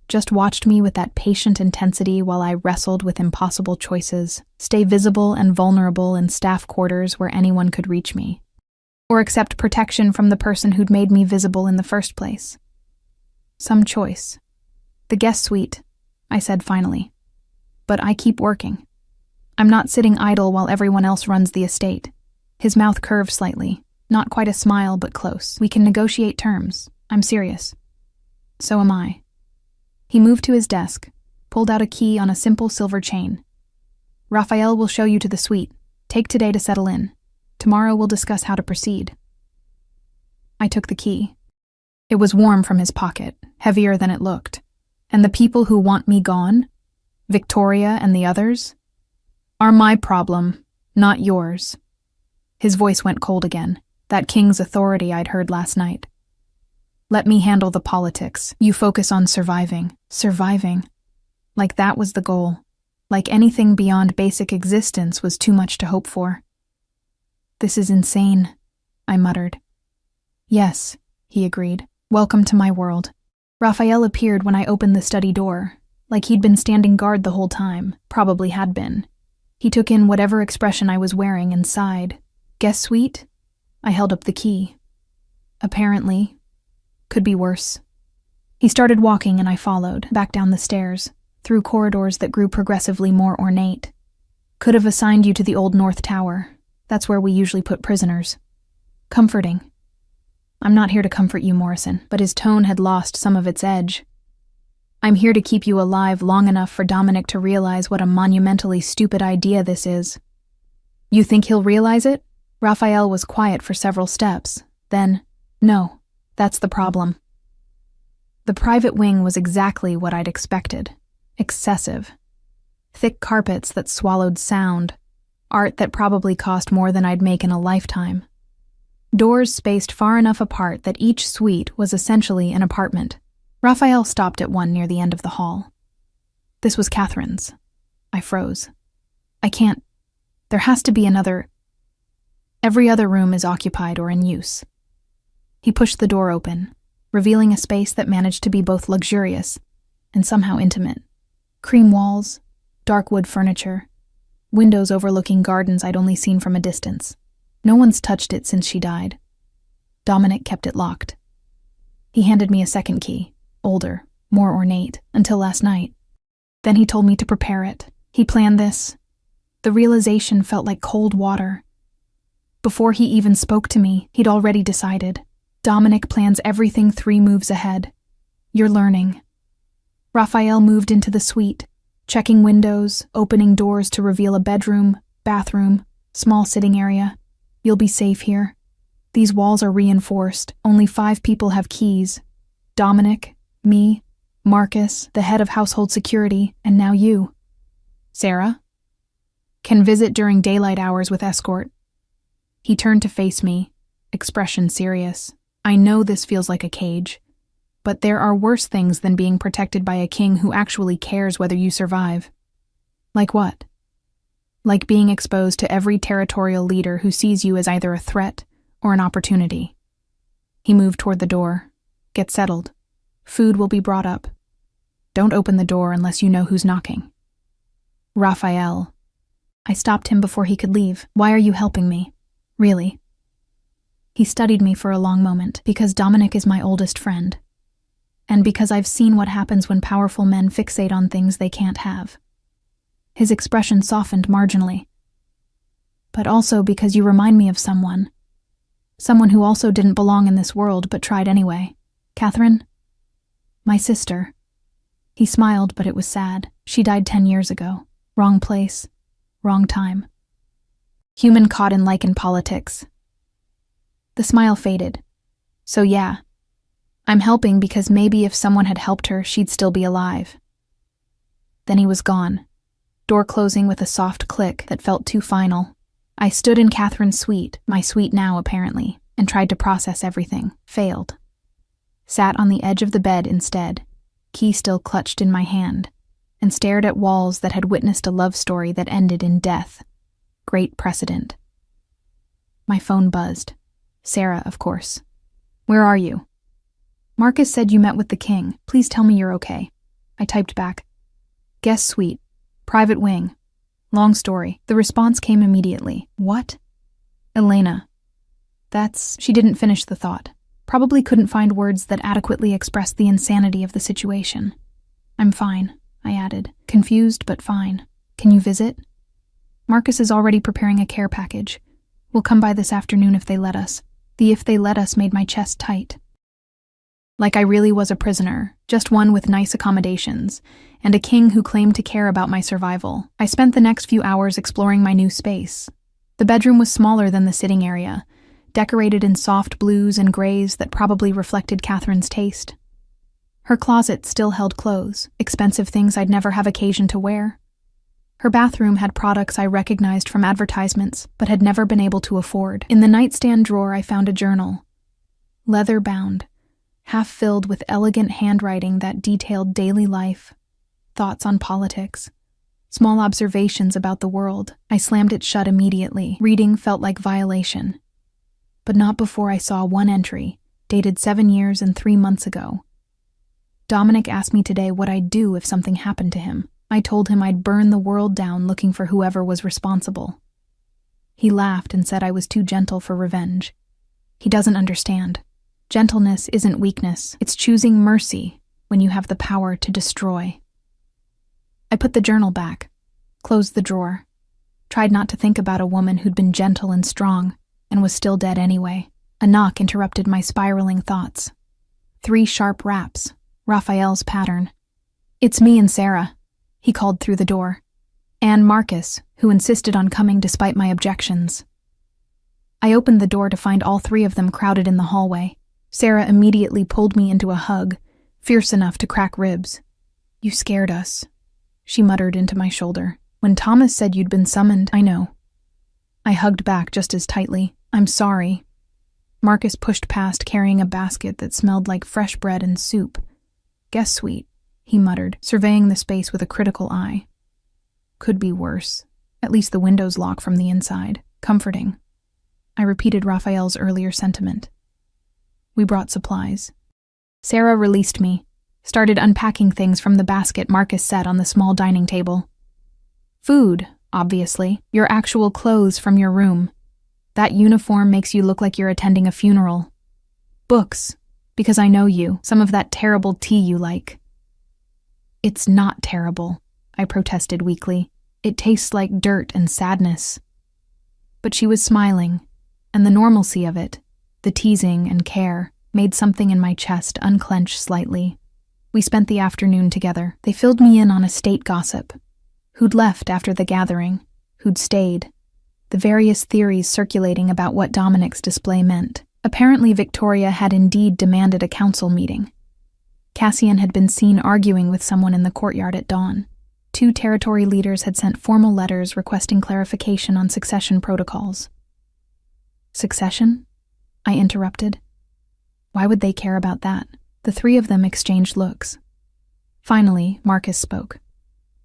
Just watched me with that patient intensity while I wrestled with impossible choices, stay visible and vulnerable in staff quarters where anyone could reach me, or accept protection from the person who'd made me visible in the first place. Some choice. The guest suite, I said finally. But I keep working. I'm not sitting idle while everyone else runs the estate. His mouth curved slightly, not quite a smile but close. We can negotiate terms. I'm serious. So am I. He moved to his desk, pulled out a key on a simple silver chain. Raphael will show you to the suite. Take today to settle in. Tomorrow we'll discuss how to proceed. I took the key. It was warm from his pocket, heavier than it looked. And the people who want me gone, Victoria and the others, are my problem, not yours. His voice went cold again, that king's authority I'd heard last night. Let me handle the politics. You focus on surviving. Surviving. Like that was the goal. Like anything beyond basic existence was too much to hope for. This is insane, I muttered. Yes, he agreed. Welcome to my world. Raphael appeared when I opened the study door, like he'd been standing guard the whole time, probably had been. He took in whatever expression I was wearing and sighed. Guest suite? I held up the key. Apparently. Could be worse. He started walking and I followed, back down the stairs, through corridors that grew progressively more ornate. Could have assigned you to the old North Tower. That's where we usually put prisoners. Comforting. I'm not here to comfort you, Morrison, but his tone had lost some of its edge. I'm here to keep you alive long enough for Dominic to realize what a monumentally stupid idea this is. You think he'll realize it? Raphael was quiet for several steps. Then, no. That's the problem. The private wing was exactly what I'd expected. Excessive. Thick carpets that swallowed sound. Art that probably cost more than I'd make in a lifetime. Doors spaced far enough apart that each suite was essentially an apartment. Raphael stopped at one near the end of the hall. This was Catherine's. I froze. I can't. There has to be another. Every other room is occupied or in use. He pushed the door open, revealing a space that managed to be both luxurious and somehow intimate. Cream walls, dark wood furniture, windows overlooking gardens I'd only seen from a distance. No one's touched it since she died. Dominic kept it locked. He handed me a second key, older, more ornate, until last night. Then he told me to prepare it. He planned this. The realization felt like cold water. Before he even spoke to me, he'd already decided. Dominic plans everything 3 moves ahead. You're learning. Raphael moved into the suite, checking windows, opening doors to reveal a bedroom, bathroom, small sitting area. You'll be safe here. These walls are reinforced. Only 5 people have keys. Dominic, me, Marcus, the head of household security, and now you. Sarah? Can visit during daylight hours with escort. He turned to face me, expression serious. I know this feels like a cage, but there are worse things than being protected by a king who actually cares whether you survive. Like what? Like being exposed to every territorial leader who sees you as either a threat or an opportunity. He moved toward the door. Get settled. Food will be brought up. Don't open the door unless you know who's knocking. Raphael. I stopped him before he could leave. Why are you helping me? Really? He studied me for a long moment, because Dominic is my oldest friend. And because I've seen what happens when powerful men fixate on things they can't have. His expression softened marginally. But also because you remind me of someone. Someone who also didn't belong in this world but tried anyway. Catherine? My sister. He smiled, but it was sad. She died 10 years ago. Wrong place. Wrong time. Human caught in Lycan politics. The smile faded. So yeah, I'm helping because maybe if someone had helped her, she'd still be alive. Then he was gone, door closing with a soft click that felt too final. I stood in Catherine's suite, my suite now apparently, and tried to process everything. Failed. Sat on the edge of the bed instead, key still clutched in my hand, and stared at walls that had witnessed a love story that ended in death. Great precedent. My phone buzzed. Sarah, of course. Where are you? Marcus said you met with the king. Please tell me you're okay. I typed back. Guest suite. Private wing. Long story. The response came immediately. What? Elena. She didn't finish the thought. Probably couldn't find words that adequately expressed the insanity of the situation. I'm fine, I added. Confused, but fine. Can you visit? Marcus is already preparing a care package. We'll come by this afternoon if they let us. The "if they let us" made my chest tight. Like I really was a prisoner, just one with nice accommodations, and a king who claimed to care about my survival. I spent the next few hours exploring my new space. The bedroom was smaller than the sitting area, decorated in soft blues and grays that probably reflected Catherine's taste. Her closet still held clothes, expensive things I'd never have occasion to wear. Her bathroom had products I recognized from advertisements, but had never been able to afford. In the nightstand drawer I found a journal, leather-bound, half filled with elegant handwriting that detailed daily life, thoughts on politics, small observations about the world. I slammed it shut immediately. Reading felt like violation. But not before I saw one entry, dated 7 years and 3 months ago. Dominic asked me today what I'd do if something happened to him. I told him I'd burn the world down looking for whoever was responsible. He laughed and said I was too gentle for revenge. He doesn't understand. Gentleness isn't weakness. It's choosing mercy when you have the power to destroy. I put the journal back, closed the drawer, tried not to think about a woman who'd been gentle and strong and was still dead anyway. A knock interrupted my spiraling thoughts. 3 sharp raps, Raphael's pattern. It's me and Sarah, he called through the door, and Marcus, who insisted on coming despite my objections. I opened the door to find all 3 of them crowded in the hallway. Sarah immediately pulled me into a hug, fierce enough to crack ribs. You scared us, she muttered into my shoulder. When Thomas said you'd been summoned, I know. I hugged back just as tightly. I'm sorry. Marcus pushed past carrying a basket that smelled like fresh bread and soup. Guest suite, he muttered, surveying the space with a critical eye. Could be worse. At least the windows lock from the inside. Comforting. I repeated Raphael's earlier sentiment. We brought supplies. Sarah released me, started unpacking things from the basket Marcus set on the small dining table. Food, obviously. Your actual clothes from your room. That uniform makes you look like you're attending a funeral. Books, because I know you. Some of that terrible tea you like. It's not terrible, I protested weakly. It tastes like dirt and sadness. But she was smiling, and the normalcy of it, the teasing and care, made something in my chest unclench slightly. We spent the afternoon together. They filled me in on estate gossip. Who'd left after the gathering, who'd stayed, the various theories circulating about what Dominic's display meant. Apparently, Victoria had indeed demanded a council meeting. Cassian had been seen arguing with someone in the courtyard at dawn. 2 territory leaders had sent formal letters requesting clarification on succession protocols. Succession? I interrupted. Why would they care about that? The 3 of them exchanged looks. Finally, Marcus spoke.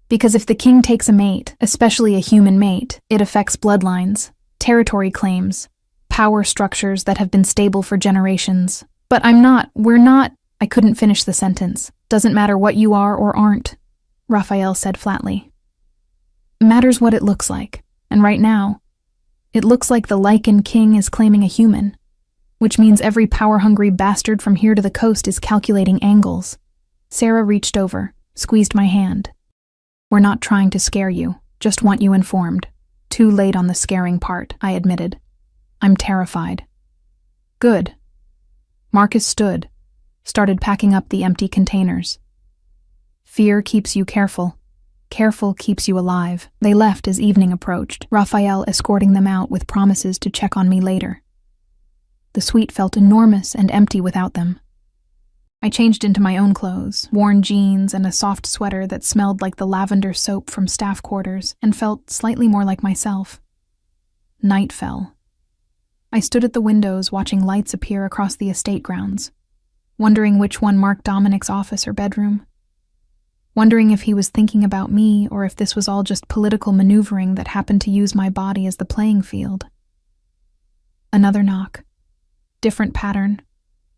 Because if the king takes a mate, especially a human mate, it affects bloodlines, territory claims, power structures that have been stable for generations. But we're not, I couldn't finish the sentence. Doesn't matter what you are or aren't, Raphael said flatly. Matters what it looks like, and right now, it looks like the Lycan king is claiming a human, which means every power-hungry bastard from here to the coast is calculating angles. Sarah reached over, squeezed my hand. We're not trying to scare you, just want you informed. Too late on the scaring part, I admitted. I'm terrified. Good. Marcus stood, started packing up the empty containers. Fear keeps you careful. Careful keeps you alive. They left as evening approached, Raphael escorting them out with promises to check on me later. The suite felt enormous and empty without them. I changed into my own clothes, worn jeans and a soft sweater that smelled like the lavender soap from staff quarters and felt slightly more like myself. Night fell. I stood at the windows watching lights appear across the estate grounds, wondering which one marked Dominic's office or bedroom. Wondering if he was thinking about me or if this was all just political maneuvering that happened to use my body as the playing field. Another knock. Different pattern.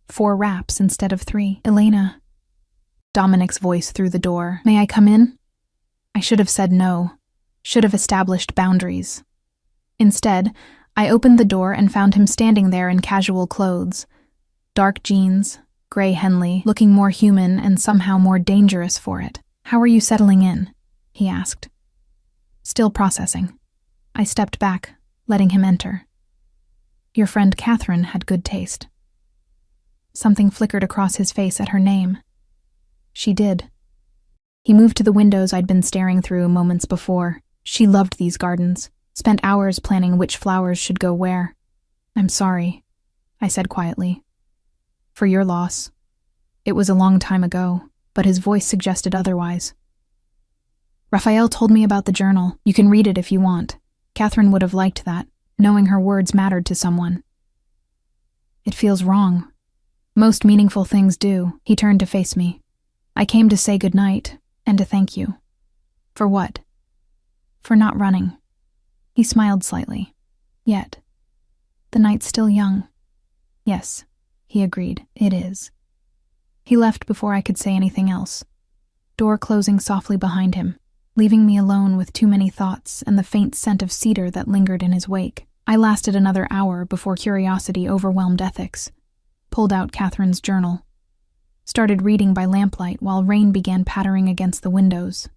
4 raps instead of 3. Elena. Dominic's voice through the door. May I come in? I should have said no. Should have established boundaries. Instead, I opened the door and found him standing there in casual clothes. Dark jeans, gray Henley, looking more human and somehow more dangerous for it. How are you settling in? He asked. Still processing. I stepped back, letting him enter. Your friend Catherine had good taste. Something flickered across his face at her name. She did. He moved to the windows I'd been staring through moments before. She loved these gardens, spent hours planning which flowers should go where. I'm sorry, I said quietly. For your loss. It was a long time ago, but his voice suggested otherwise. Raphael told me about the journal. You can read it if you want. Catherine would have liked that, knowing her words mattered to someone. It feels wrong. Most meaningful things do. He turned to face me. I came to say goodnight, and to thank you. For what? For not running. He smiled slightly. Yet. The night's still young. Yes, he agreed, it is. He left before I could say anything else, door closing softly behind him, leaving me alone with too many thoughts and the faint scent of cedar that lingered in his wake. I lasted another hour before curiosity overwhelmed ethics, pulled out Catherine's journal, started reading by lamplight while rain began pattering against the windows.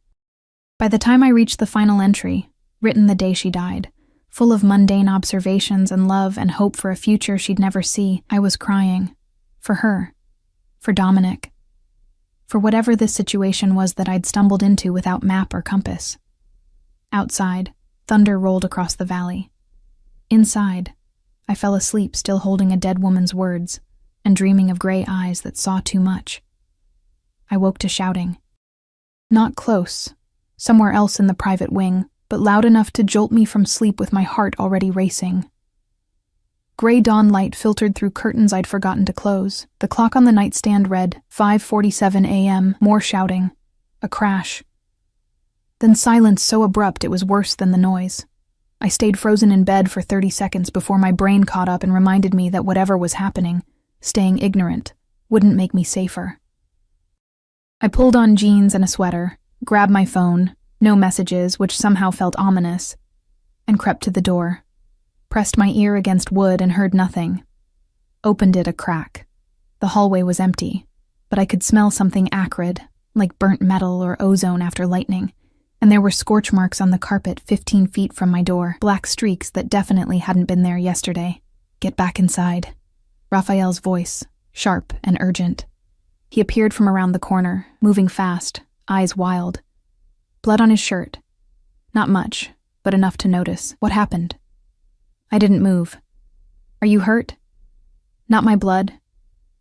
By the time I reached the final entry, written the day she died, full of mundane observations and love and hope for a future she'd never see, I was crying. For her. For Dominic. For whatever this situation was that I'd stumbled into without map or compass. Outside, thunder rolled across the valley. Inside, I fell asleep still holding a dead woman's words and dreaming of gray eyes that saw too much. I woke to shouting. Not close, somewhere else in the private wing, but loud enough to jolt me from sleep with my heart already racing. Gray dawn light filtered through curtains I'd forgotten to close. The clock on the nightstand read 5:47 a.m., more shouting. A crash. Then silence so abrupt it was worse than the noise. I stayed frozen in bed for 30 seconds before my brain caught up and reminded me that whatever was happening, staying ignorant, wouldn't make me safer. I pulled on jeans and a sweater, grabbed my phone, no messages, which somehow felt ominous, and crept to the door. Pressed my ear against wood and heard nothing. Opened it a crack. The hallway was empty, but I could smell something acrid, like burnt metal or ozone after lightning, and there were scorch marks on the carpet 15 feet from my door, black streaks that definitely hadn't been there yesterday. Get back inside. Raphael's voice, sharp and urgent. He appeared from around the corner, moving fast, eyes wild. Blood on his shirt. Not much, but enough to notice. What happened? I didn't move. Are you hurt? Not my blood.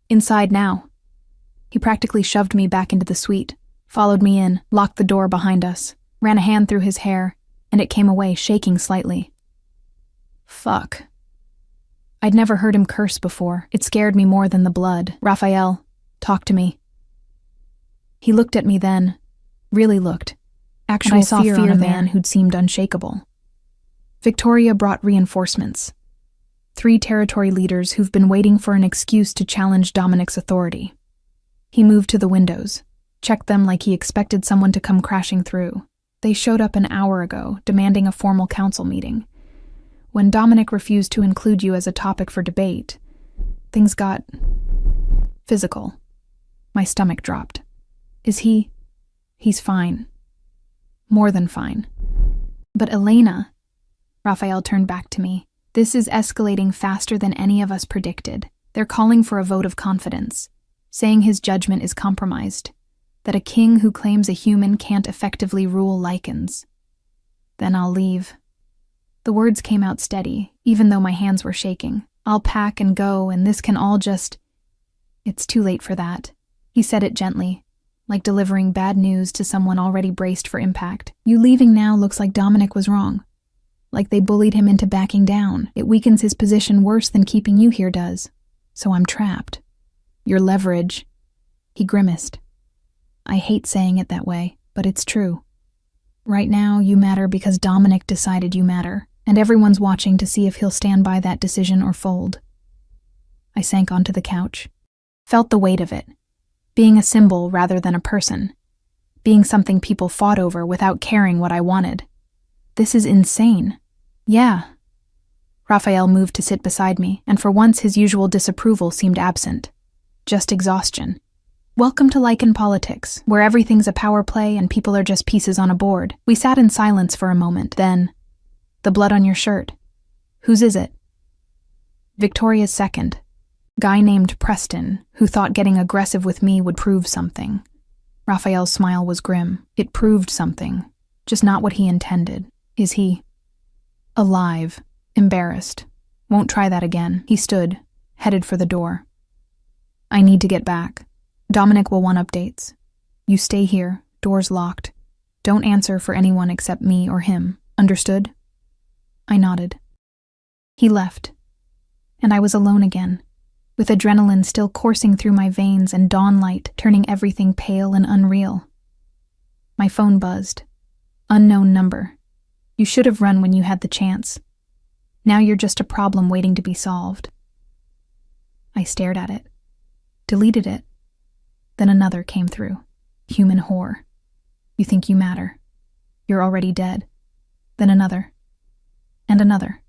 Inside now. He practically shoved me back into the suite, followed me in, locked the door behind us, ran a hand through his hair, and it came away, shaking slightly. Fuck. I'd never heard him curse before. It scared me more than the blood. Raphael, talk to me. He looked at me then, really looked. Actual fear on a man who'd seemed unshakable. Victoria brought reinforcements. 3 territory leaders who've been waiting for an excuse to challenge Dominic's authority. He moved to the windows, checked them like he expected someone to come crashing through. They showed up an hour ago, demanding a formal council meeting. When Dominic refused to include you as a topic for debate, things got physical. My stomach dropped. Is he? He's fine. More than fine. But Elena, Raphael turned back to me. This is escalating faster than any of us predicted. They're calling for a vote of confidence, saying his judgment is compromised, that a king who claims a human can't effectively rule Lycans. Then I'll leave. The words came out steady, even though my hands were shaking. I'll pack and go, and this can all just... It's too late for that. He said it gently, like delivering bad news to someone already braced for impact. You leaving now looks like Dominic was wrong. Like they bullied him into backing down. It weakens his position worse than keeping you here does. So I'm trapped. Your leverage. He grimaced. I hate saying it that way, but it's true. Right now, you matter because Dominic decided you matter, and everyone's watching to see if he'll stand by that decision or fold. I sank onto the couch. Felt the weight of it. Being a symbol rather than a person. Being something people fought over without caring what I wanted. This is insane. Yeah. Raphael moved to sit beside me, and for once his usual disapproval seemed absent. Just exhaustion. Welcome to Lycan politics, where everything's a power play and people are just pieces on a board. We sat in silence for a moment, then... The blood on your shirt. Whose is it? Victoria's second. Guy named Preston, who thought getting aggressive with me would prove something. Raphael's smile was grim. It proved something, just not what he intended. Is he? Alive. Embarrassed. Won't try that again. He stood, headed for the door. I need to get back. Dominic will want updates. You stay here, doors locked. Don't answer for anyone except me or him. Understood? I nodded. He left, and I was alone again, with adrenaline still coursing through my veins and dawn light turning everything pale and unreal. My phone buzzed. Unknown number. You should have run when you had the chance. Now you're just a problem waiting to be solved. I stared at it. Deleted it. Then another came through. Human whore. You think you matter. You're already dead. Then another. And another.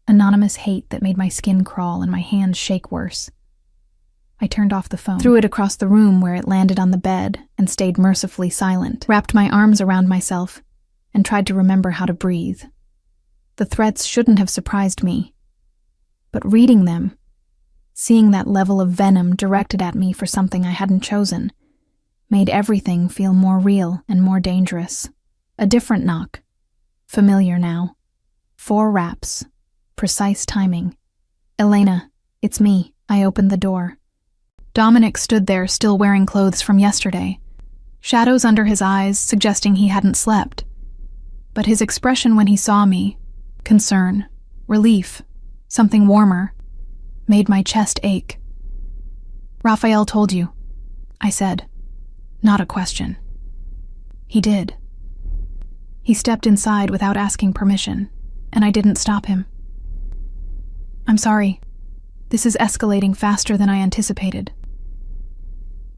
Anonymous hate that made my skin crawl and my hands shake worse. I turned off the phone, threw it across the room where it landed on the bed, and stayed mercifully silent, wrapped my arms around myself, and tried to remember how to breathe. The threats shouldn't have surprised me. But reading them, seeing that level of venom directed at me for something I hadn't chosen, made everything feel more real and more dangerous. A different knock. Familiar now. 4 raps. Precise timing. Elena, it's me. I opened the door. Dominic stood there, still wearing clothes from yesterday. Shadows under his eyes, suggesting he hadn't slept. But his expression when he saw me, concern, relief, something warmer, made my chest ache. Raphael told you, I said. Not a question. He did. He stepped inside without asking permission, and I didn't stop him. I'm sorry. This is escalating faster than I anticipated.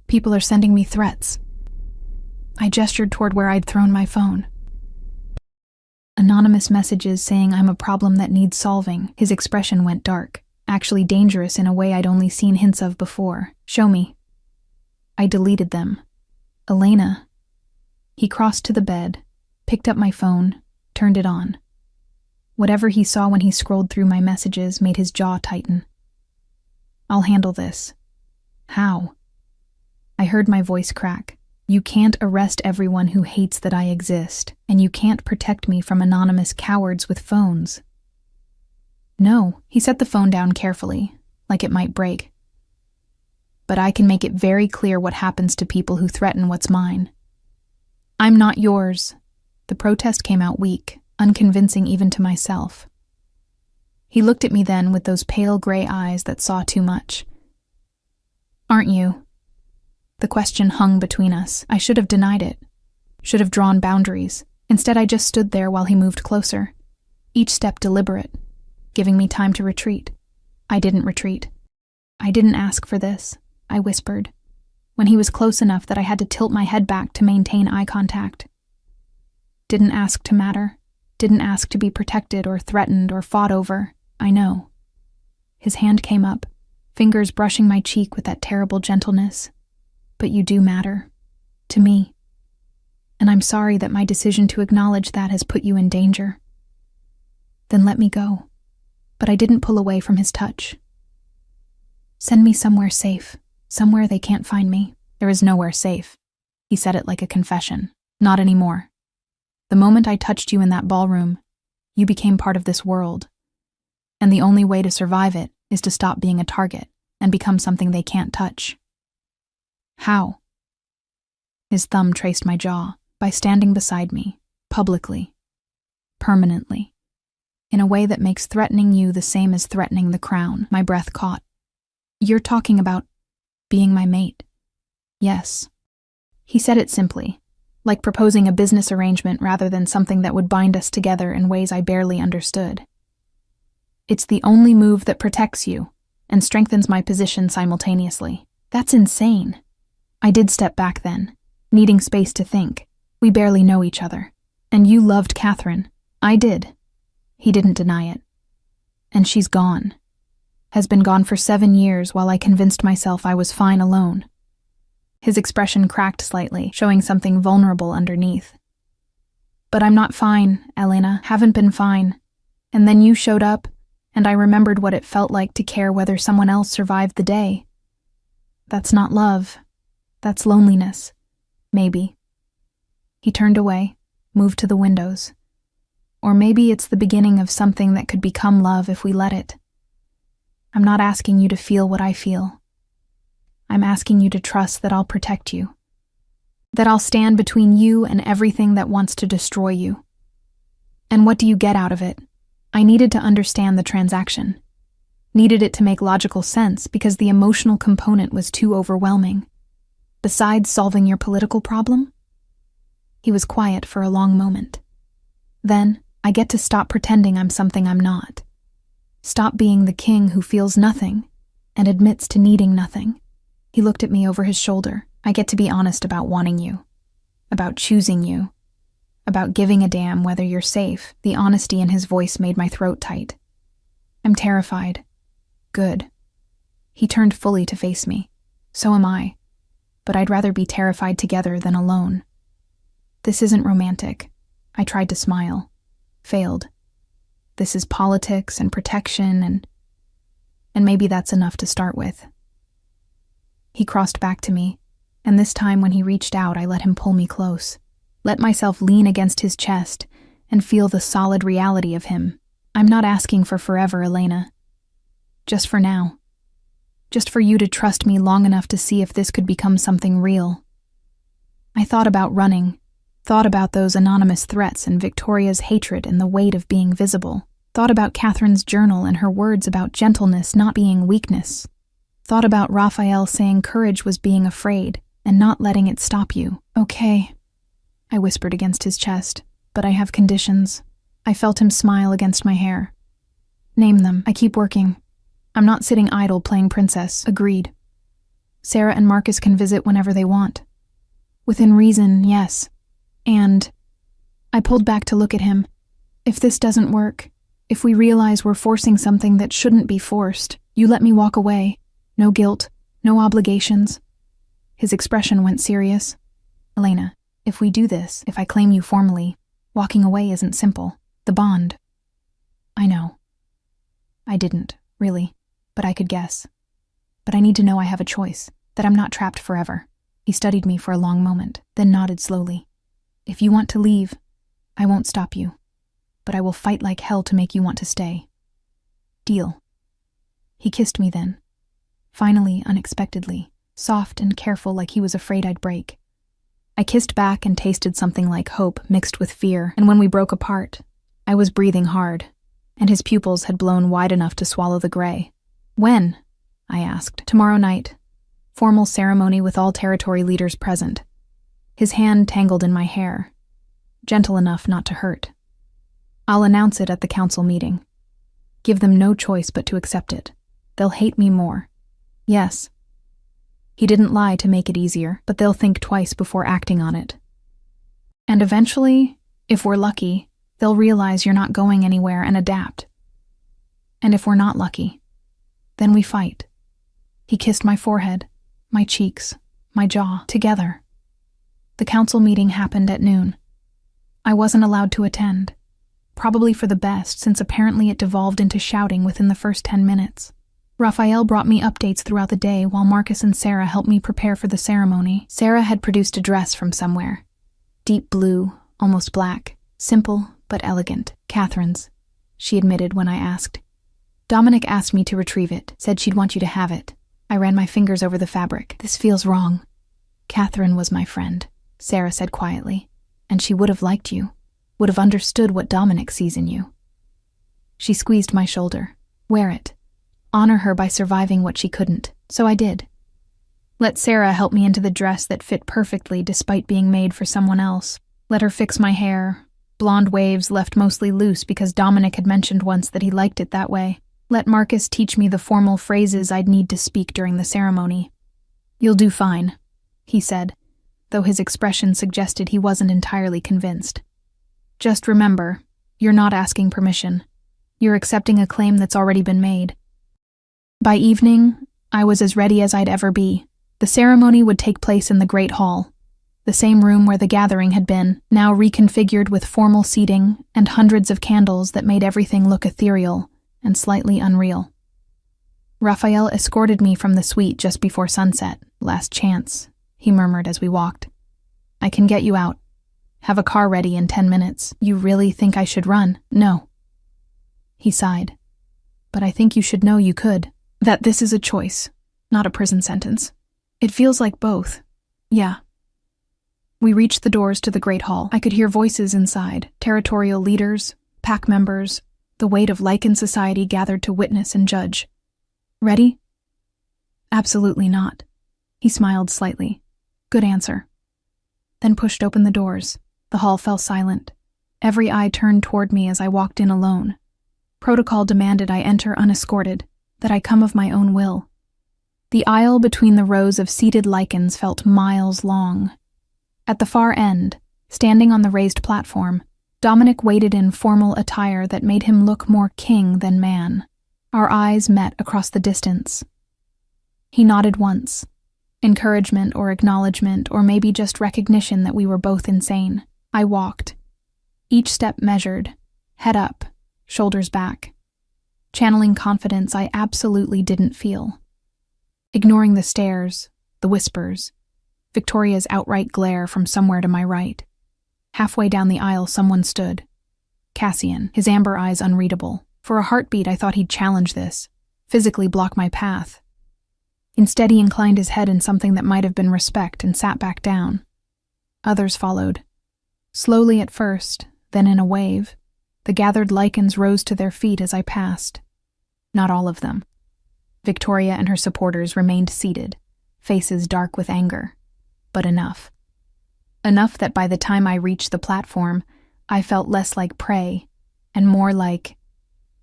People are sending me threats. I gestured toward where I'd thrown my phone. Anonymous messages saying I'm a problem that needs solving. His expression went dark, actually dangerous in a way I'd only seen hints of before. Show me. I deleted them. Elena. He crossed to the bed, picked up my phone, turned it on. Whatever he saw when he scrolled through my messages made his jaw tighten. I'll handle this. How? I heard my voice crack. You can't arrest everyone who hates that I exist, and you can't protect me from anonymous cowards with phones. No, he set the phone down carefully, like it might break. But I can make it very clear what happens to people who threaten what's mine. I'm not yours. The protest came out weak, unconvincing even to myself. He looked at me then with those pale gray eyes that saw too much. Aren't you? The question hung between us. I should have denied it, should have drawn boundaries. Instead, I just stood there while he moved closer, each step deliberate, giving me time to retreat. I didn't retreat. I didn't ask for this, I whispered, when he was close enough that I had to tilt my head back to maintain eye contact. Didn't ask to matter, didn't ask to be protected or threatened or fought over, I know. His hand came up, fingers brushing my cheek with that terrible gentleness. But you do matter. To me. And I'm sorry that my decision to acknowledge that has put you in danger. Then let me go. But I didn't pull away from his touch. Send me somewhere safe, somewhere they can't find me. There is nowhere safe. He said it like a confession. Not anymore. The moment I touched you in that ballroom, you became part of this world. And the only way to survive it is to stop being a target and become something they can't touch. How? His thumb traced my jaw by standing beside me, publicly, permanently, in a way that makes threatening you the same as threatening the crown. My breath caught. You're talking about being my mate. Yes. He said it simply, like proposing a business arrangement rather than something that would bind us together in ways I barely understood. It's the only move that protects you and strengthens my position simultaneously. That's insane. I did step back then, needing space to think. We barely know each other. And you loved Catherine. I did. He didn't deny it. And she's gone. Has been gone for 7 years while I convinced myself I was fine alone. His expression cracked slightly, showing something vulnerable underneath. But I'm not fine, Elena. Haven't been fine. And then you showed up, and I remembered what it felt like to care whether someone else survived the day. That's not love. That's loneliness. Maybe. He turned away, moved to the windows. Or maybe it's the beginning of something that could become love if we let it. I'm not asking you to feel what I feel. I'm asking you to trust that I'll protect you. That I'll stand between you and everything that wants to destroy you. And what do you get out of it? I needed to understand the transaction. Needed it to make logical sense because the emotional component was too overwhelming. Besides solving your political problem? He was quiet for a long moment. Then, I get to stop pretending I'm something I'm not. Stop being the king who feels nothing and admits to needing nothing. He looked at me over his shoulder. I get to be honest about wanting you, about choosing you, about giving a damn whether you're safe. The honesty in his voice made my throat tight. I'm terrified. Good. He turned fully to face me. So am I. But I'd rather be terrified together than alone. This isn't romantic. I tried to smile. Failed. This is politics and protection and maybe that's enough to start with. He crossed back to me, and this time when he reached out, I let him pull me close. Let myself lean against his chest and feel the solid reality of him. I'm not asking for forever, Elena. Just for now. Just for you to trust me long enough to see if this could become something real. I thought about running, thought about those anonymous threats and Victoria's hatred and the weight of being visible, thought about Catherine's journal and her words about gentleness not being weakness, thought about Raphael saying courage was being afraid and not letting it stop you. Okay, I whispered against his chest, but I have conditions. I felt him smile against my hair. Name them. I keep working. I'm not sitting idle playing princess. Agreed. Sarah and Marcus can visit whenever they want. Within reason, yes. And I pulled back to look at him. If this doesn't work, if we realize we're forcing something that shouldn't be forced, you let me walk away. No guilt, no obligations. His expression went serious. Elena, if we do this, if I claim you formally, walking away isn't simple. The bond. I know. I didn't, really, but I could guess. But I need to know I have a choice, that I'm not trapped forever. He studied me for a long moment, then nodded slowly. If you want to leave, I won't stop you, but I will fight like hell to make you want to stay. Deal. He kissed me then. Finally, unexpectedly, soft and careful like he was afraid I'd break. I kissed back and tasted something like hope mixed with fear, and when we broke apart, I was breathing hard, and his pupils had blown wide enough to swallow the gray. When? I asked. Tomorrow night. Formal ceremony with all territory leaders present. His hand tangled in my hair, gentle enough not to hurt. I'll announce it at the council meeting. Give them no choice but to accept it. They'll hate me more. Yes. He didn't lie to make it easier, but they'll think twice before acting on it. And eventually, if we're lucky, they'll realize you're not going anywhere and adapt. And if we're not lucky, then we fight. He kissed my forehead, my cheeks, my jaw, together. The council meeting happened at noon. I wasn't allowed to attend, probably for the best since apparently it devolved into shouting within the first 10 minutes. Raphael brought me updates throughout the day while Marcus and Sarah helped me prepare for the ceremony. Sarah had produced a dress from somewhere. Deep blue, almost black, simple but elegant. Catherine's, she admitted when I asked. Dominic asked me to retrieve it, said she'd want you to have it. I ran my fingers over the fabric. This feels wrong. Catherine was my friend, Sarah said quietly, and she would have liked you, would have understood what Dominic sees in you. She squeezed my shoulder. Wear it. Honor her by surviving what she couldn't. So I did. Let Sarah help me into the dress that fit perfectly despite being made for someone else. Let her fix my hair. Blonde waves left mostly loose because Dominic had mentioned once that he liked it that way. Let Marcus teach me the formal phrases I'd need to speak during the ceremony. You'll do fine, he said, though his expression suggested he wasn't entirely convinced. Just remember, you're not asking permission. You're accepting a claim that's already been made. By evening, I was as ready as I'd ever be. The ceremony would take place in the Great Hall, the same room where the gathering had been, now reconfigured with formal seating and hundreds of candles that made everything look ethereal and slightly unreal. Raphael escorted me from the suite just before sunset. Last chance, he murmured as we walked. I can get you out. Have a car ready in 10 minutes. You really think I should run? No. He sighed. But I think you should know you could. That this is a choice, not a prison sentence. It feels like both. Yeah. We reached the doors to the Great Hall. I could hear voices inside, territorial leaders, pack members, the weight of Lycan society gathered to witness and judge. Ready? Absolutely not. He smiled slightly. Good answer. Then pushed open the doors. The hall fell silent. Every eye turned toward me as I walked in alone. Protocol demanded I enter unescorted, that I come of my own will. The aisle between the rows of seated Lycans felt miles long. At the far end, standing on the raised platform, Dominic waited in formal attire that made him look more king than man. Our eyes met across the distance. He nodded once. Encouragement or acknowledgement or maybe just recognition that we were both insane. I walked. Each step measured, head up, shoulders back. Channeling confidence I absolutely didn't feel. Ignoring the stares, the whispers, Victoria's outright glare from somewhere to my right. Halfway down the aisle, someone stood. Cassian, his amber eyes unreadable. For a heartbeat, I thought he'd challenge this, physically block my path. Instead, he inclined his head in something that might have been respect and sat back down. Others followed. Slowly at first, then in a wave, the gathered Lycans rose to their feet as I passed. Not all of them. Victoria and her supporters remained seated, faces dark with anger. But enough. Enough that by the time I reached the platform, I felt less like prey and more like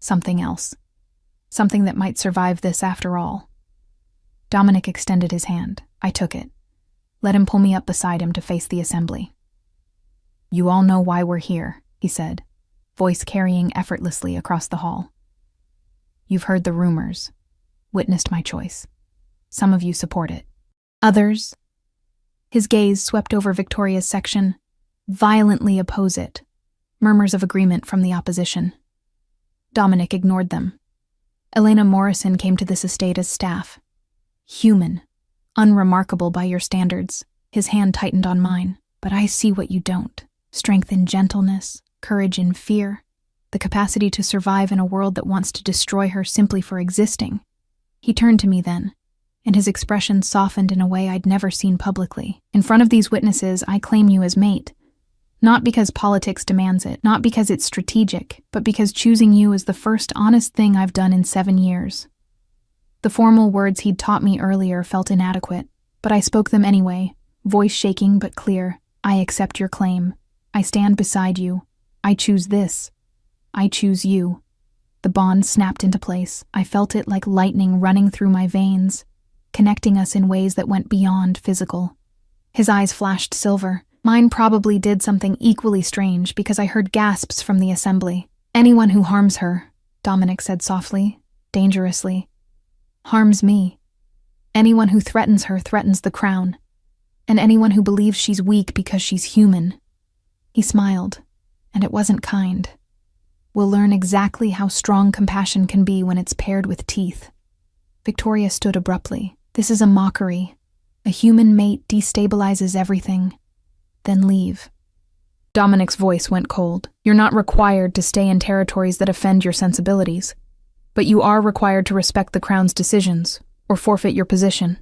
something else. Something that might survive this after all. Dominic extended his hand. I took it. Let him pull me up beside him to face the assembly. You all know why we're here, he said, voice carrying effortlessly across the hall. You've heard the rumors, witnessed my choice. Some of you support it. Others, his gaze swept over Victoria's section, violently oppose it. Murmurs of agreement from the opposition. Dominic ignored them. Elena Morrison came to this estate as staff. Human, unremarkable by your standards. His hand tightened on mine. But I see what you don't. Strength in gentleness, courage in fear, the capacity to survive in a world that wants to destroy her simply for existing. He turned to me then, and his expression softened in a way I'd never seen publicly. In front of these witnesses, I claim you as mate. Not because politics demands it, not because it's strategic, but because choosing you is the first honest thing I've done in 7 years. The formal words he'd taught me earlier felt inadequate, but I spoke them anyway, voice shaking but clear. I accept your claim. I stand beside you. I choose this. I choose you. The bond snapped into place. I felt it like lightning running through my veins, connecting us in ways that went beyond physical. His eyes flashed silver. Mine probably did something equally strange because I heard gasps from the assembly. Anyone who harms her, Dominic said softly, dangerously, harms me. Anyone who threatens her threatens the crown. And anyone who believes she's weak because she's human. He smiled, and it wasn't kind. We'll learn exactly how strong compassion can be when it's paired with teeth. Victoria stood abruptly. This is a mockery. A human mate destabilizes everything. Then leave. Dominic's voice went cold. You're not required to stay in territories that offend your sensibilities, but you are required to respect the Crown's decisions, or forfeit your position.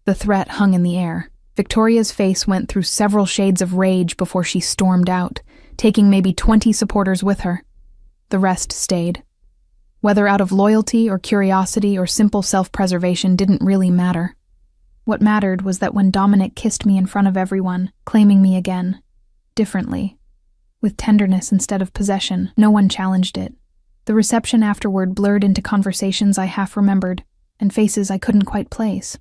The threat hung in the air. Victoria's face went through several shades of rage before she stormed out, taking maybe 20 supporters with her. The rest stayed. Whether out of loyalty or curiosity or simple self-preservation didn't really matter. What mattered was that when Dominic kissed me in front of everyone, claiming me again, differently, with tenderness instead of possession, no one challenged it. The reception afterward blurred into conversations I half remembered, and faces I couldn't quite place.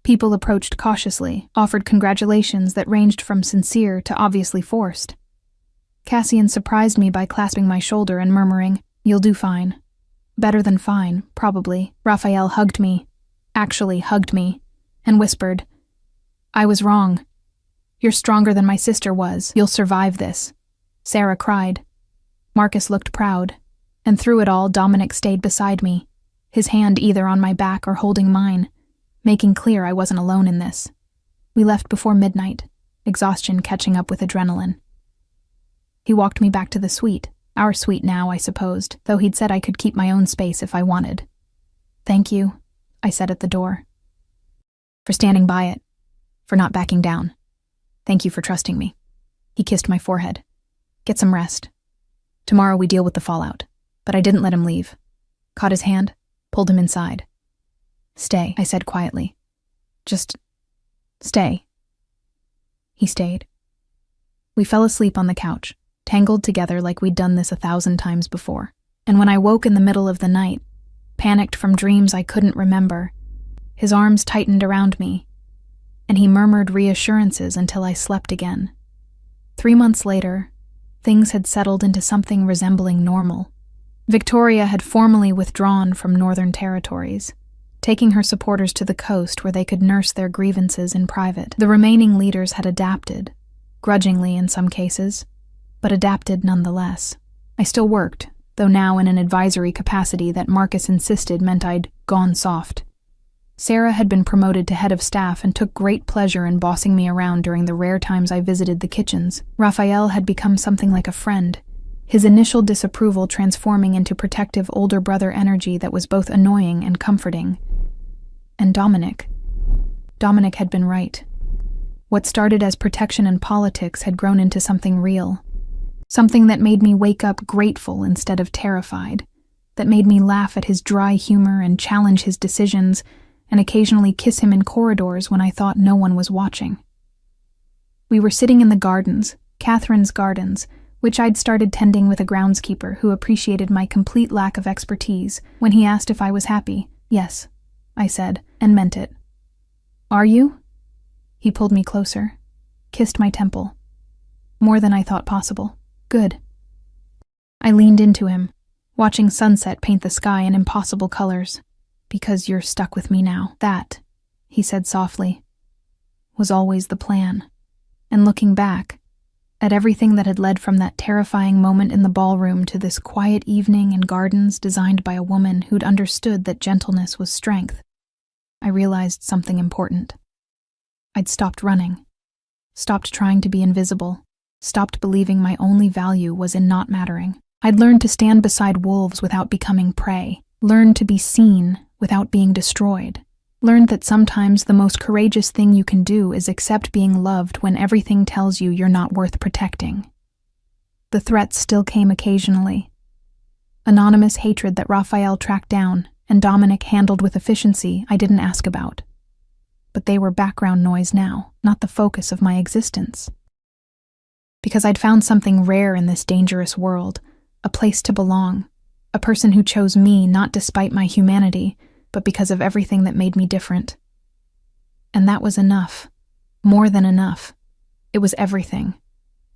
People approached cautiously, offered congratulations that ranged from sincere to obviously forced. Cassian surprised me by clasping my shoulder and murmuring, "You'll do fine." Better than fine, probably. Raphael hugged me, actually hugged me, and whispered, "I was wrong. You're stronger than my sister was. You'll survive this." Sarah cried. Marcus looked proud, and through it all Dominic stayed beside me, his hand either on my back or holding mine, making clear I wasn't alone in this. We left before midnight, exhaustion catching up with adrenaline. He walked me back to the suite, our suite now, I supposed, though he'd said I could keep my own space if I wanted. "Thank you," I said at the door. "For standing by it, for not backing down. Thank you for trusting me." He kissed my forehead. "Get some rest. Tomorrow we deal with the fallout." But I didn't let him leave. Caught his hand, pulled him inside. "Stay," I said quietly. "Just stay." He stayed. We fell asleep on the couch, tangled together like we'd done this 1,000 times before. And when I woke in the middle of the night, panicked from dreams I couldn't remember, his arms tightened around me, and he murmured reassurances until I slept again. 3 months later, things had settled into something resembling normal. Victoria had formally withdrawn from Northern Territories, taking her supporters to the coast where they could nurse their grievances in private. The remaining leaders had adapted, grudgingly in some cases, but adapted nonetheless. I still worked, though now in an advisory capacity that Marcus insisted meant I'd gone soft. Sarah had been promoted to head of staff and took great pleasure in bossing me around during the rare times I visited the kitchens. Raphael had become something like a friend, his initial disapproval transforming into protective older brother energy that was both annoying and comforting. And Dominic had been right. What started as protection and politics had grown into something real. Something that made me wake up grateful instead of terrified, that made me laugh at his dry humor and challenge his decisions, and occasionally kiss him in corridors when I thought no one was watching. We were sitting in the gardens, Catherine's gardens, which I'd started tending with a groundskeeper who appreciated my complete lack of expertise. When he asked if I was happy, "Yes," I said, and meant it. "Are you?" He pulled me closer, kissed my temple. More than I thought possible. "Good." I leaned into him, watching sunset paint the sky in impossible colors. "Because you're stuck with me now. That," he said softly, "was always the plan." And looking back, at everything that had led from that terrifying moment in the ballroom to this quiet evening in gardens designed by a woman who'd understood that gentleness was strength, I realized something important. I'd stopped running, stopped trying to be invisible, stopped believing my only value was in not mattering. I'd learned to stand beside wolves without becoming prey, learned to be seen without being destroyed, learned that sometimes the most courageous thing you can do is accept being loved when everything tells you you're not worth protecting. The threats still came occasionally. Anonymous hatred that Raphael tracked down and Dominic handled with efficiency I didn't ask about. But they were background noise now, not the focus of my existence. Because I'd found something rare in this dangerous world, a place to belong, a person who chose me not despite my humanity, but because of everything that made me different. And that was enough. More than enough. It was everything.